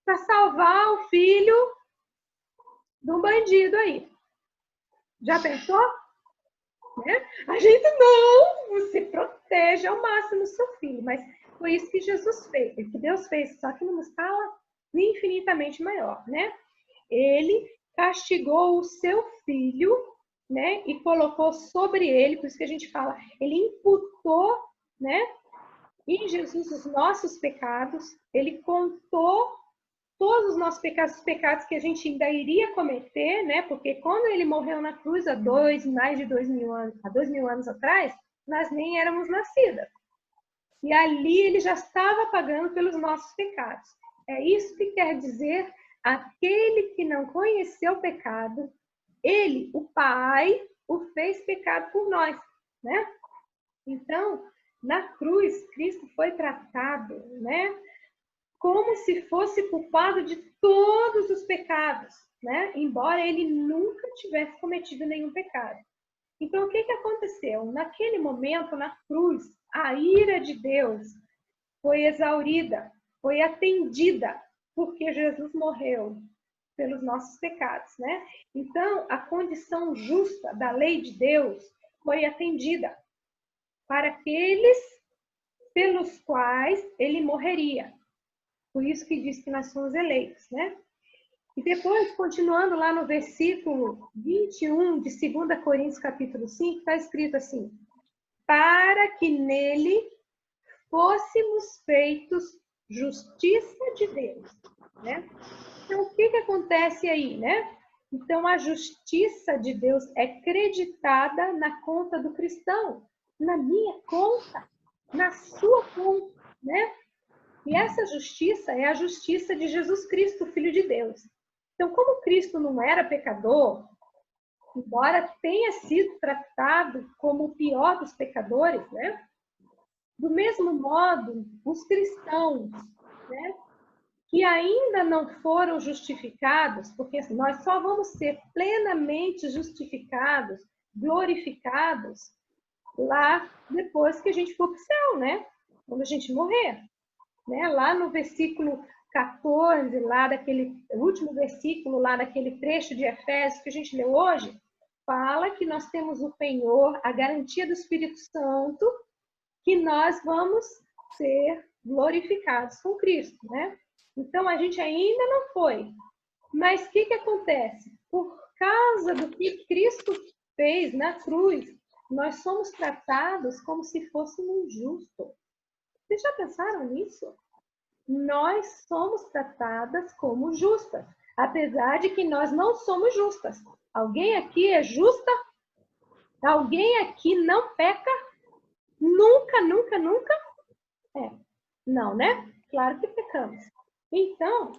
para salvar o filho de um bandido aí. Já pensou? Né? A gente não, você protege ao máximo o seu filho, mas foi isso que Jesus fez, que Deus fez, só que numa escala infinitamente maior, né? Ele castigou o seu filho, né? E colocou sobre ele, por isso que a gente fala, ele imputou, né? Em Jesus os nossos pecados, ele contou todos os nossos pecados, os pecados que a gente ainda iria cometer, né? Porque quando ele morreu na cruz há mais de 2000 anos, há 2000 anos atrás, nós nem éramos nascidas. E ali ele já estava pagando pelos nossos pecados. É isso que quer dizer aquele que não conheceu o pecado, ele, o Pai, o fez pecado por nós, né? Então, na cruz, Cristo foi tratado, né? Como se fosse culpado de todos os pecados, né? Embora ele nunca tivesse cometido nenhum pecado. Então, o que aconteceu? Naquele momento, na cruz, a ira de Deus foi exaurida, foi atendida, porque Jesus morreu pelos nossos pecados, né? Então, a condição justa da lei de Deus foi atendida para aqueles pelos quais ele morreria. Por isso que diz que nós somos eleitos, né? E depois, continuando lá no versículo 21 de 2 Coríntios capítulo 5, está escrito assim: para que nele fôssemos feitos justiça de Deus, né? Então, o que acontece aí, né? Então, a justiça de Deus é creditada na conta do cristão, na minha conta, na sua conta, né? E essa justiça é a justiça de Jesus Cristo, Filho de Deus. Então, como Cristo não era pecador, embora tenha sido tratado como o pior dos pecadores, né? Do mesmo modo, os cristãos, né, que ainda não foram justificados, porque nós só vamos ser plenamente justificados, glorificados, lá depois que a gente for para o céu, né? Quando a gente morrer. Né? Lá no versículo 14, lá daquele último versículo, lá daquele trecho de Efésios que a gente leu hoje, fala que nós temos o penhor, a garantia do Espírito Santo, que nós vamos ser glorificados com Cristo, né? Então, a gente ainda não foi. Mas o que acontece? Por causa do que Cristo fez na cruz, nós somos tratados como se fôssemos justos. Vocês já pensaram nisso? Nós somos tratadas como justas, apesar de que nós não somos justas. Alguém aqui é justa? Alguém aqui não peca? Nunca, nunca, nunca? Não, né? Claro que pecamos. Então,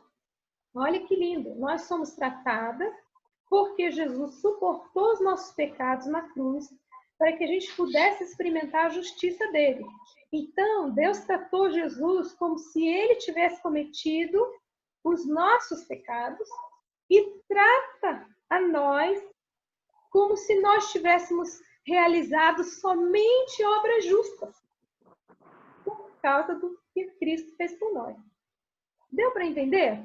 olha que lindo. Nós somos tratadas porque Jesus suportou os nossos pecados na cruz para que a gente pudesse experimentar a justiça dele. Então, Deus tratou Jesus como se ele tivesse cometido os nossos pecados e trata a nós como se nós tivéssemos realizado somente obras justas, por causa do que Cristo fez por nós. Deu para entender?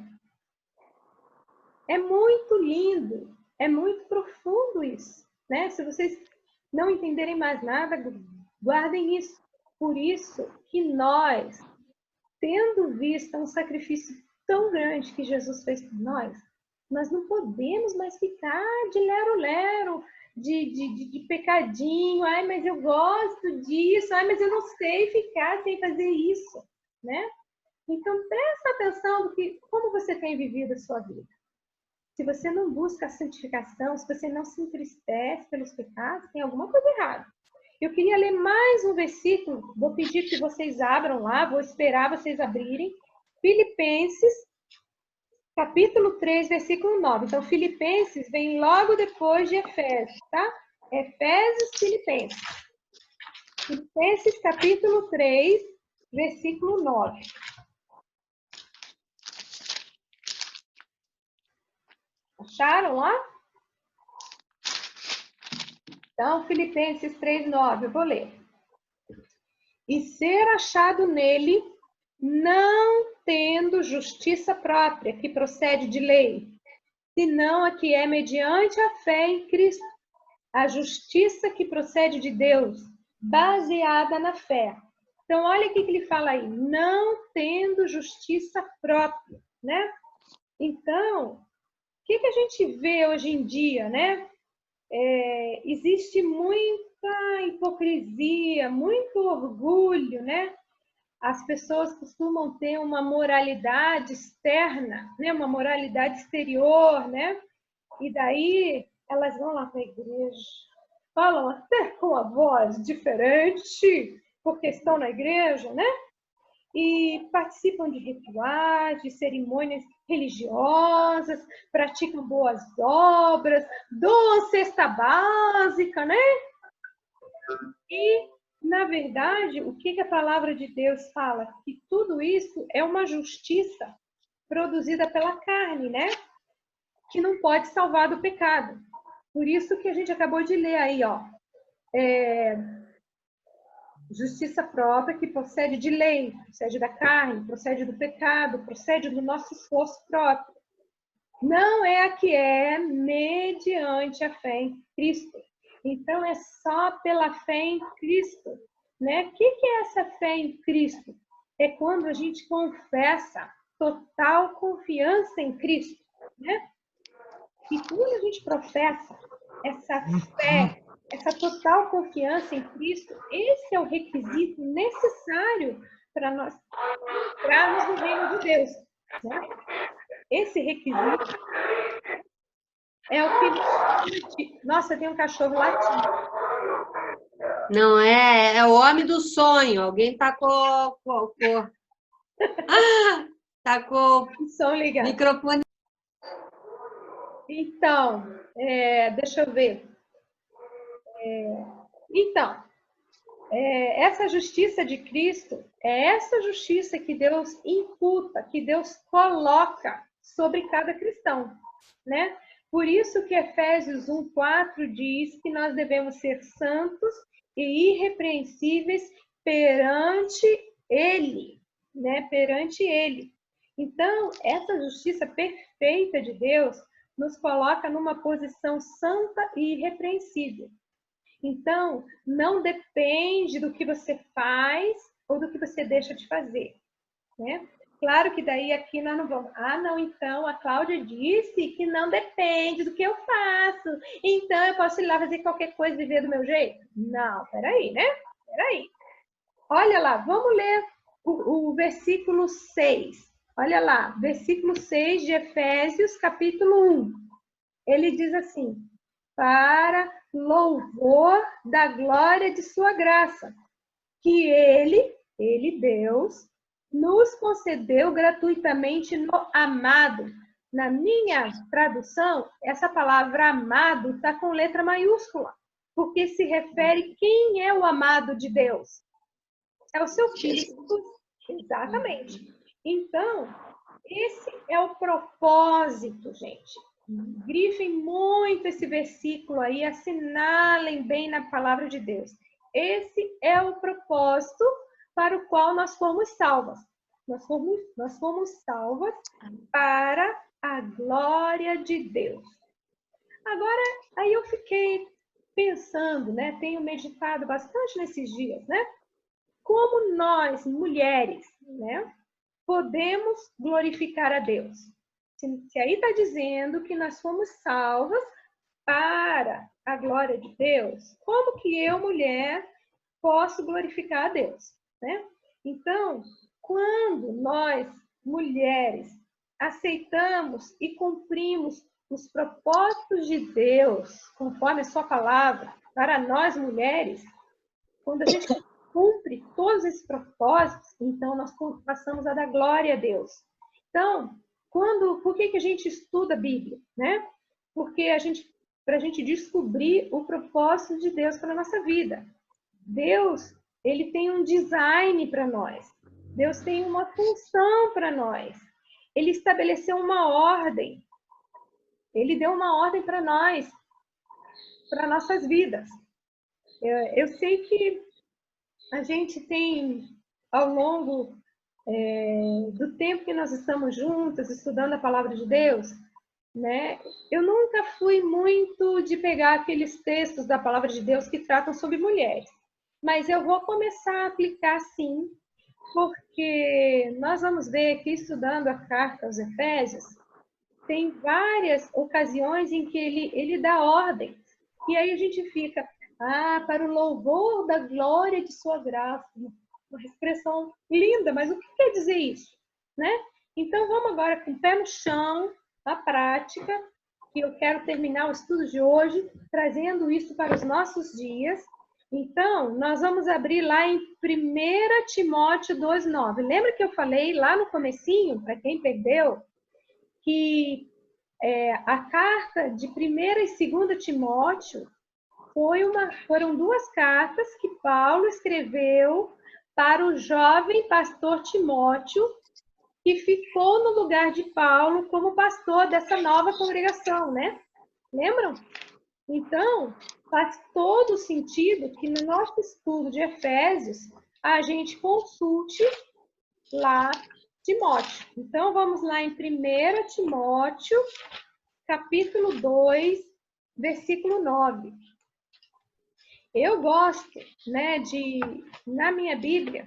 É muito lindo, é muito profundo isso, né? Se vocês não entenderem mais nada, guardem isso. Por isso que nós, tendo visto um sacrifício tão grande que Jesus fez por nós não podemos mais ficar de lero-lero, de pecadinho. Ai, mas eu gosto disso. Ai, mas eu não sei ficar sem fazer isso, né? Então, presta atenção no que, como você tem vivido a sua vida. Se você não busca a santificação, se você não se entristece pelos pecados, tem alguma coisa errada. Eu queria ler mais um versículo, vou pedir que vocês abram lá, vou esperar vocês abrirem. Filipenses, capítulo 3, versículo 9. Então, Filipenses vem logo depois de Efésios, tá? Efésios, Filipenses. Filipenses, capítulo 3, versículo 9. Acharam lá? Então, Filipenses 3:9, eu vou ler. E ser achado nele, não tendo justiça própria, que procede de lei, senão a que é mediante a fé em Cristo, a justiça que procede de Deus, baseada na fé. Então, olha o que ele fala aí, não tendo justiça própria, né? Então, o que a gente vê hoje em dia, né? Existe muita hipocrisia, muito orgulho, né? As pessoas costumam ter uma moralidade externa, né? Uma moralidade exterior, né? E daí elas vão lá para a igreja, falam até com a voz diferente, porque estão na igreja, né? E participam de rituais, de cerimônias religiosas, praticam boas obras, doam cesta básica, né? E, na verdade, o que a palavra de Deus fala? Que tudo isso é uma justiça produzida pela carne, né? Que não pode salvar do pecado. Por isso que a gente acabou de ler aí, ó. Justiça própria que procede de lei, procede da carne, procede do pecado, procede do nosso esforço próprio. Não é a que é mediante a fé em Cristo. Então, é só pela fé em Cristo, né? O que é essa fé em Cristo? É quando a gente confessa total confiança em Cristo, né? E quando a gente professa essa fé, essa total confiança em Cristo, esse é o requisito necessário para nós entrarmos no reino de Deus, né? Esse requisito é o que... Nossa, tem um cachorro latindo. Não, é o homem do sonho. Alguém tacou tacou O som o ligado. microfone. Então, deixa eu ver. Então, essa justiça de Cristo é essa justiça que Deus imputa, que Deus coloca sobre cada cristão, né? Por isso que Efésios 1:4 diz que nós devemos ser santos e irrepreensíveis perante Ele, né? Perante Ele. Então, essa justiça perfeita de Deus nos coloca numa posição santa e irrepreensível. Então, não depende do que você faz ou do que você deixa de fazer, né? Claro que daí aqui nós não vamos... não, então a Cláudia disse que não depende do que eu faço, então eu posso ir lá fazer qualquer coisa e viver do meu jeito? Não, peraí, né? Peraí. Olha lá, vamos ler o versículo 6. Olha lá, versículo 6 de Efésios, capítulo 1. Ele diz assim, para louvor da glória de sua graça, que ele, Deus, nos concedeu gratuitamente no amado. Na minha tradução, essa palavra amado está com letra maiúscula, porque se refere quem é o amado de Deus. É o seu filho. Exatamente. Então, esse é o propósito, gente. grifem muito esse versículo aí, assinalem bem na palavra de Deus. Esse é o propósito para o qual nós fomos salvas. Nós fomos salvas para a glória de Deus. Agora, aí eu fiquei pensando, né? Tenho meditado bastante nesses dias, né? Como nós, mulheres, né? Podemos glorificar a Deus. Se aí está dizendo que nós fomos salvas para a glória de Deus, como que eu, mulher, posso glorificar a Deus, né? Então, quando nós, mulheres, aceitamos e cumprimos os propósitos de Deus, conforme a sua palavra, para nós, mulheres, quando a gente cumpre todos esses propósitos, então nós passamos a dar glória a Deus. Então, por que a gente estuda a Bíblia, né? Porque para a gente descobrir o propósito de Deus para a nossa vida. Deus, ele tem um design para nós. Deus tem uma função para nós. Ele estabeleceu uma ordem. Ele deu uma ordem para nós, para nossas vidas. Eu sei que a gente tem, ao longo do tempo que nós estamos juntas, estudando a palavra de Deus, né? Eu nunca fui muito de pegar aqueles textos da palavra de Deus que tratam sobre mulheres. Mas eu vou começar a aplicar sim, porque nós vamos ver aqui, estudando a carta aos Efésios, tem várias ocasiões em que ele dá ordens. E aí a gente fica, para o louvor da glória de sua graça. Uma expressão linda, mas o que quer dizer isso? Né? Então vamos agora com o pé no chão, na prática, que eu quero terminar o estudo de hoje, trazendo isso para os nossos dias. Então, nós vamos abrir lá em 1 Timóteo 2,9. Lembra que eu falei lá no comecinho, para quem perdeu, que a carta de 1 e 2 Timóteo foram duas cartas que Paulo escreveu para o jovem pastor Timóteo, que ficou no lugar de Paulo como pastor dessa nova congregação, né? Lembram? Então, faz todo sentido que no nosso estudo de Efésios, a gente consulte lá Timóteo. Então, vamos lá em 1 Timóteo, capítulo 2, versículo 9. Eu gosto, né, na minha Bíblia,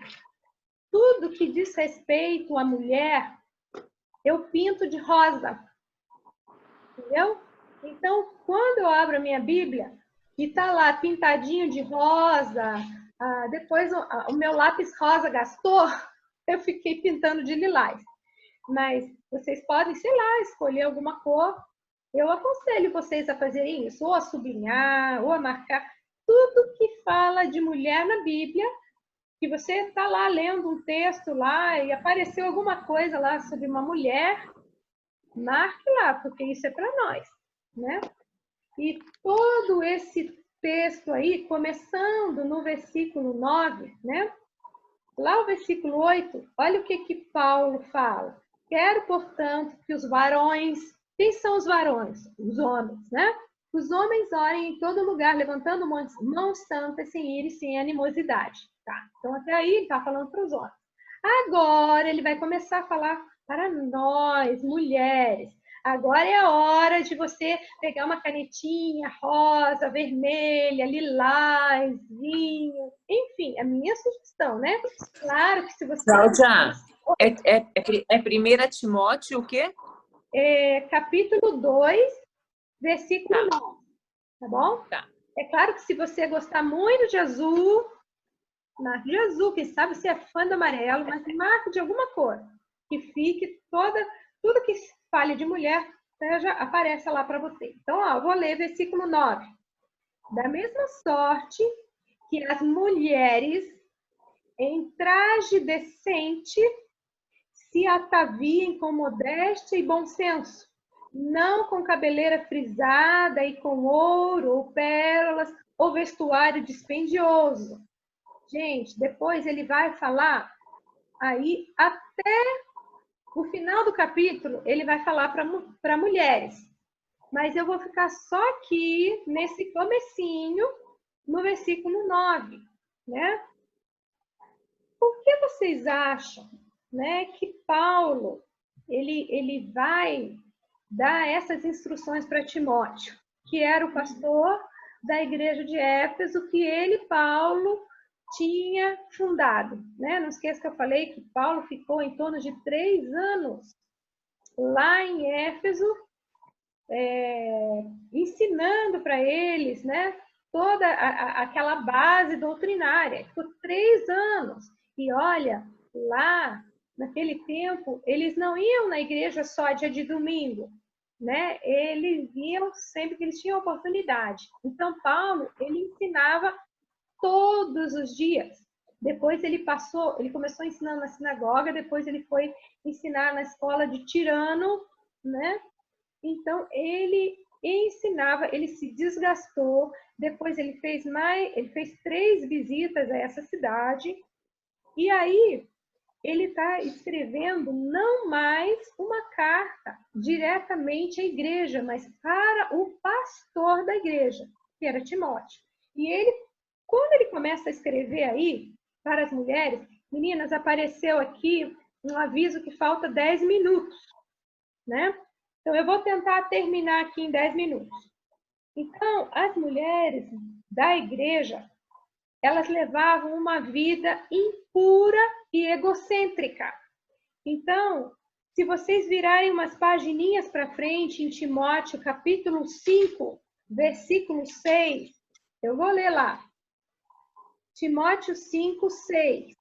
tudo que diz respeito à mulher, eu pinto de rosa. Entendeu? Então, quando eu abro a minha Bíblia e tá lá pintadinho de rosa, depois o meu lápis rosa gastou, eu fiquei pintando de lilás. Mas vocês podem, sei lá, escolher alguma cor. Eu aconselho vocês a fazerem isso, ou a sublinhar, ou a marcar. Tudo que fala de mulher na Bíblia, que você está lá lendo um texto lá e apareceu alguma coisa lá sobre uma mulher, marque lá, porque isso é para nós, né? E todo esse texto aí, começando no versículo 9, né? Lá o versículo 8, olha o que Paulo fala. Quero, portanto, que os varões... Quem são os varões? Os homens, né? Os homens orem em todo lugar, levantando mãos santas, sem ira e sem animosidade. Tá? Então, até aí, ele está falando para os homens. Agora, ele vai começar a falar para nós, mulheres. Agora é a hora de você pegar uma canetinha rosa, vermelha, lilás, vinho, enfim, a minha sugestão, né? Claro que se você... Cláudia, é 1 Timóteo o quê? Capítulo 2, versículo 9, tá bom? Tá. É claro que se você gostar muito de azul, marque de azul, quem sabe você é fã do amarelo, mas marque de alguma cor, que fique tudo que fale de mulher, já aparece lá para você. Então, eu vou ler versículo 9. Da mesma sorte que as mulheres em traje decente se ataviem com modéstia e bom senso, não com cabeleira frisada e com ouro ou pérolas ou vestuário dispendioso. Gente, depois ele vai falar aí até o final do capítulo, ele vai falar para mulheres. mas eu vou ficar só aqui nesse comecinho, no versículo 9, né? Por que vocês acham, né, que Paulo ele vai dar essas instruções para Timóteo, que era o pastor da igreja de Éfeso, que ele, Paulo, tinha fundado, né? Não esqueça que eu falei que Paulo ficou em torno de 3 anos lá em Éfeso, ensinando para eles, né, toda aquela base doutrinária. Por 3 anos. E olha, lá, naquele tempo, eles não iam na igreja só dia de domingo, né? Eles iam sempre que eles tinham oportunidade. Então, Paulo, ele ensinava todos os dias. Depois ele começou ensinando na sinagoga, depois ele foi ensinar na escola de Tirano, né? Então, ele ensinava, ele se desgastou, depois ele fez 3 visitas a essa cidade, e aí ele está escrevendo não mais uma carta diretamente à igreja, mas para o pastor da igreja, que era Timóteo. E ele, quando ele começa a escrever aí para as mulheres, meninas, apareceu aqui um aviso que falta 10 minutos, né? Então, eu vou tentar terminar aqui em 10 minutos. Então, as mulheres da igreja, elas levavam uma vida impura e egocêntrica. Então, se vocês virarem umas pagininhas para frente em Timóteo, capítulo 5, versículo 6, eu vou ler lá. Timóteo 5, 6.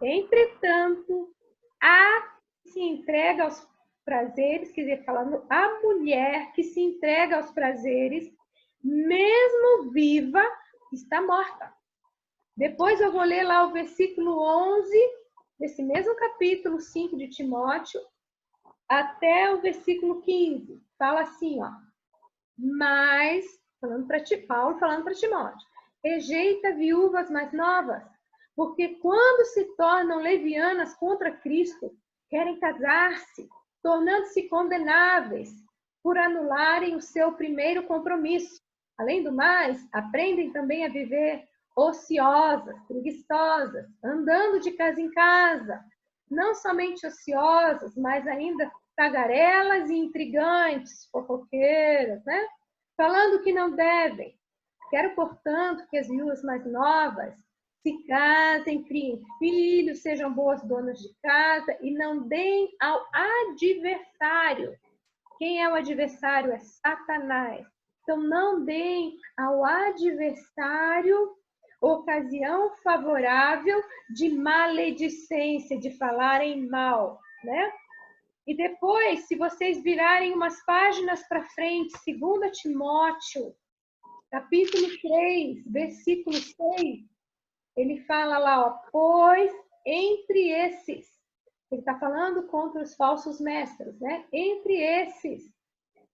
Entretanto, a que se entrega aos prazeres, quer dizer, falando a mulher que se entrega aos prazeres, mesmo viva, está morta. Depois eu vou ler lá o versículo 11, desse mesmo capítulo 5 de Timóteo, até o versículo 15. Fala assim, ó. Mas, Paulo falando para Timóteo, rejeita viúvas mais novas, porque quando se tornam levianas contra Cristo, querem casar-se, tornando-se condenáveis por anularem o seu primeiro compromisso. Além do mais, aprendem também a viver ociosas, preguiçosas, andando de casa em casa, não somente ociosas, mas ainda tagarelas e intrigantes, fofoqueiras, né? Falando que não devem. Quero, portanto, que as viúvas mais novas se casem, criem filhos, sejam boas donas de casa e não deem ao adversário. Quem é o adversário? É Satanás. Então, não deem ao adversário ocasião favorável de maledicência, de falarem mal, né? E depois, se vocês virarem umas páginas para frente, 2 Timóteo, capítulo 3, versículo 6, ele fala lá, ó, pois entre esses, ele está falando contra os falsos mestres, né? Entre esses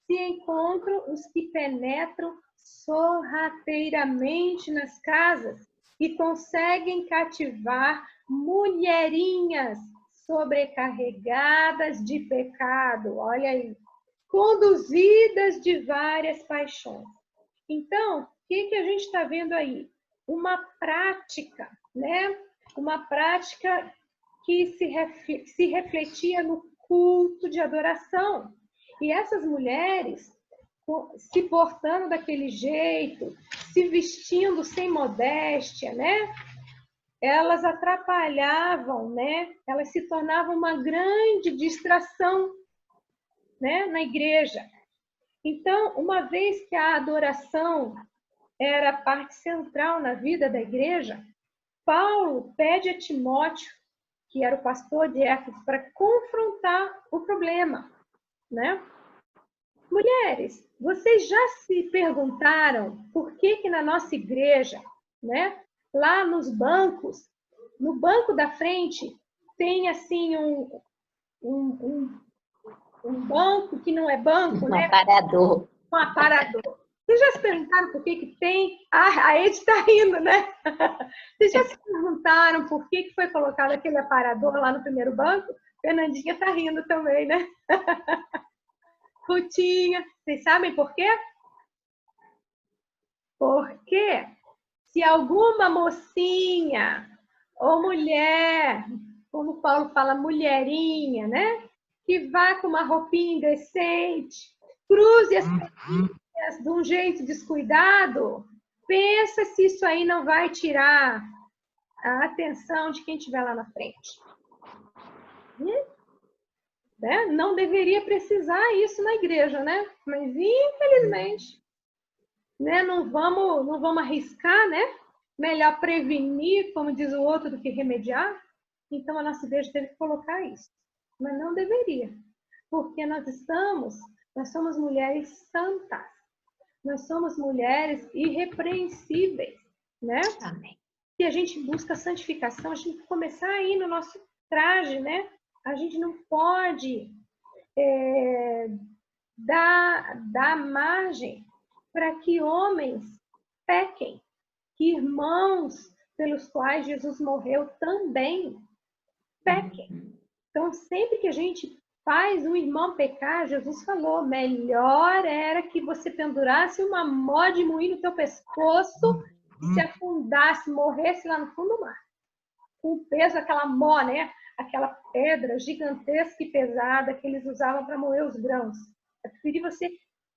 se encontram os que penetram sorrateiramente nas casas e conseguem cativar mulherinhas sobrecarregadas de pecado, olha aí, conduzidas de várias paixões. Então, o que a gente está vendo aí? Uma prática, né? Uma prática que se refletia no culto de adoração. E essas mulheres, se portando daquele jeito, se vestindo sem modéstia, né? Elas atrapalhavam, né? Elas se tornavam uma grande distração, né? Na igreja. Então, uma vez que a adoração era parte central na vida da igreja, Paulo pede a Timóteo, que era o pastor de Éfeso, para confrontar o problema, né? Mulheres, vocês já se perguntaram por que na nossa igreja, né, lá nos bancos, no banco da frente, tem assim um banco que não é banco, né? Aparador. Um aparador. Vocês já se perguntaram por que tem? A Ed está rindo, né? Vocês já se perguntaram por que foi colocado aquele aparador lá no primeiro banco? Fernandinha está rindo também, né? Rutinha. Vocês sabem por quê? Porque se alguma mocinha ou mulher, como o Paulo fala, mulherinha, né? Que vá com uma roupinha indecente, cruze as perninhas de um jeito descuidado, pensa se isso aí não vai tirar a atenção de quem estiver lá na frente. Né? Não deveria precisar isso na igreja, né? Mas infelizmente, né? Não vamos arriscar, né? Melhor prevenir, como diz o outro, do que remediar. Então a nossa igreja teve que colocar isso. Mas não deveria. Porque nós somos mulheres santas. Nós somos mulheres irrepreensíveis, né? Amém. Se a gente busca santificação, a gente tem que começar aí no nosso traje, né? A gente não pode dar margem para que homens pequem, que irmãos pelos quais Jesus morreu também pequem. Então, sempre que a gente faz um irmão pecar, Jesus falou, melhor era que você pendurasse uma mó de moinho no teu pescoço e se afundasse, morresse lá no fundo do mar. Com o peso daquela mó, né? Aquela pedra gigantesca e pesada que eles usavam para moer os grãos. É preferir você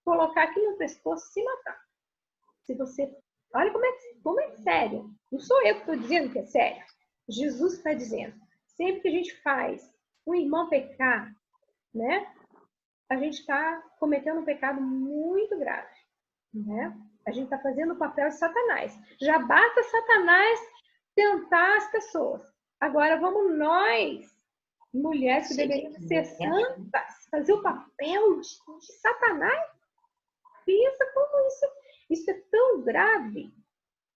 colocar aqui no pescoço e se matar. Se você... Olha como é sério. Não sou eu que estou dizendo que é sério. Jesus está dizendo. Sempre que a gente faz um irmão pecar, né? A gente está cometendo um pecado muito grave, né? A gente está fazendo o papel de Satanás. Já basta Satanás tentar as pessoas. Agora vamos nós, mulheres que deveríamos ser santas, fazer o papel de Satanás. Pensa como isso é tão grave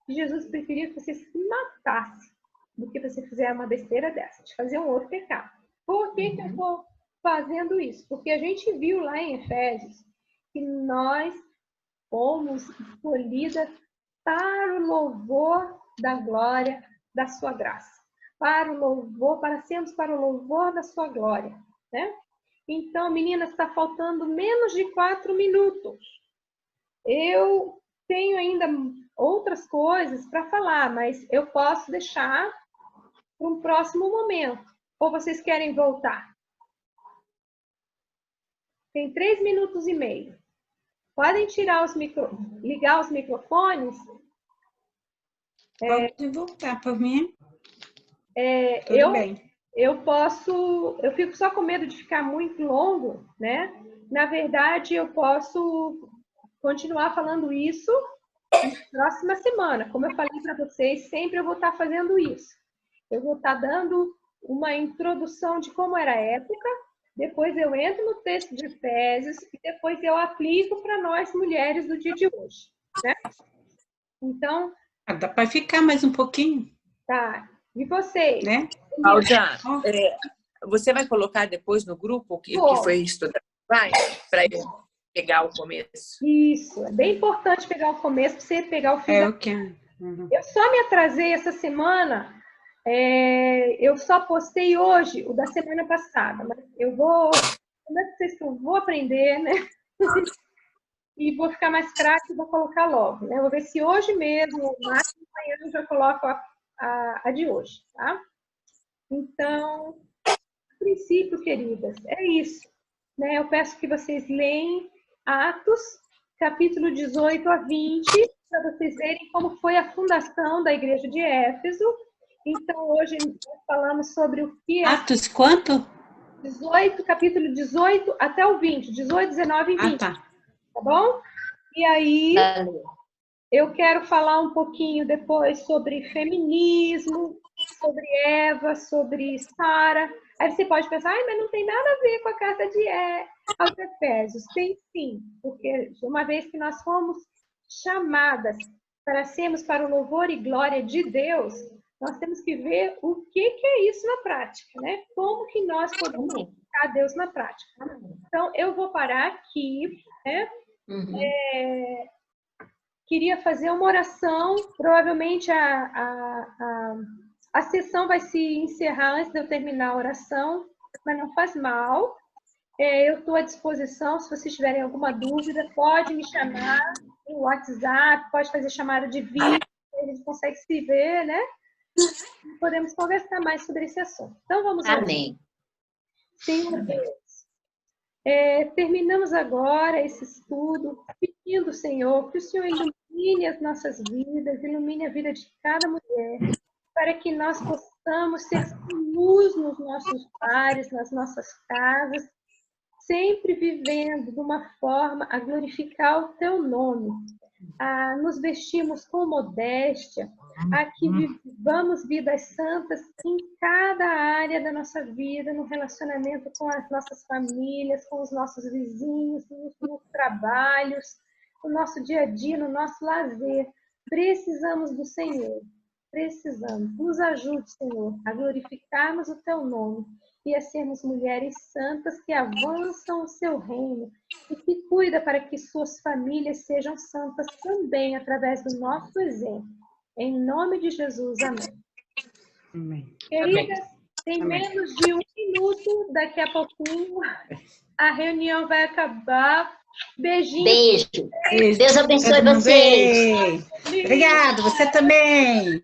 que Jesus preferia que você se matasse do que você fizer uma besteira dessa, de fazer um outro pecado. Por que que eu estou fazendo isso? Porque a gente viu lá em Efésios que nós fomos escolhidas para o louvor da glória da sua graça. Para sermos para o louvor da sua glória, né? Então, meninas, está faltando menos de 4 minutos. Eu tenho ainda outras coisas para falar, mas eu posso deixar para um próximo momento. Ou vocês querem voltar? Tem 3 minutos e meio. Podem ligar os microfones? Pode voltar por mim. Tudo bem. Eu fico só com medo de ficar muito longo, né? Na verdade, eu posso continuar falando isso na próxima semana. Como eu falei para vocês, sempre eu vou estar fazendo isso. Eu vou estar dando uma introdução de como era a época, depois eu entro no texto de Efésios e depois eu aplico para nós mulheres do dia de hoje, né? Então... Dá para ficar mais um pouquinho? Tá. E vocês? Né? Cláudia, você vai colocar depois no grupo o que foi estudado? Vai? Para eu pegar o começo. Isso. É bem importante pegar o começo para você pegar o fim. Eu só me atrasei essa semana. Eu só postei hoje o da semana passada. Mas eu vou... Como é que vocês eu vou aprender, né? E vou ficar mais craque e vou colocar logo. Né? Eu vou ver se hoje mesmo, mais amanhã, eu já coloco a de hoje, tá? Então, a princípio, queridas, é isso. Né? Eu peço que vocês leem Atos, capítulo 18 a 20, para vocês verem como foi a fundação da igreja de Éfeso. Então, hoje nós falamos sobre o que é... Atos quanto? 18, capítulo 18 até o 20. 18, 19 e 20. Tá. Tá bom? E aí, eu quero falar um pouquinho depois sobre feminismo, sobre Eva, sobre Sara. Aí você pode pensar, mas não tem nada a ver com a carta aos Efésios. Tem sim, porque uma vez que nós fomos chamadas para sermos para o louvor e glória de Deus, nós temos que ver o que é isso na prática, né? Como que nós podemos colocar Deus na prática. Então, eu vou parar aqui, né? Queria fazer uma oração, provavelmente a sessão vai se encerrar antes de eu terminar a oração, mas não faz mal. Eu estou à disposição, se vocês tiverem alguma dúvida, pode me chamar no WhatsApp, pode fazer chamada de vídeo, a gente consegue se ver, né? E podemos conversar mais sobre esse assunto. Então, vamos lá. Amém. Senhor Deus, terminamos agora esse estudo pedindo, Senhor, que o Senhor ilumine as nossas vidas, ilumine a vida de cada mulher, para que nós possamos ser luz nos nossos lares, nas nossas casas, sempre vivendo de uma forma a glorificar o Teu nome, a nos vestirmos com modéstia, a que vivamos vidas santas em cada área da nossa vida, no relacionamento com as nossas famílias, com os nossos vizinhos, nos trabalhos, no nosso dia a dia, no nosso lazer. Precisamos do Senhor, precisamos. Nos ajude, Senhor, a glorificarmos o Teu nome e a sermos mulheres santas que avançam o Seu reino e que cuida para que suas famílias sejam santas também através do nosso exemplo. Em nome de Jesus, amém. Amém. Queridas, tem Amém. menos de 1 minuto, daqui a pouquinho a reunião vai acabar. Beijinho. Beijo. Deus abençoe Todo mundo vocês. bem. Obrigado, você também.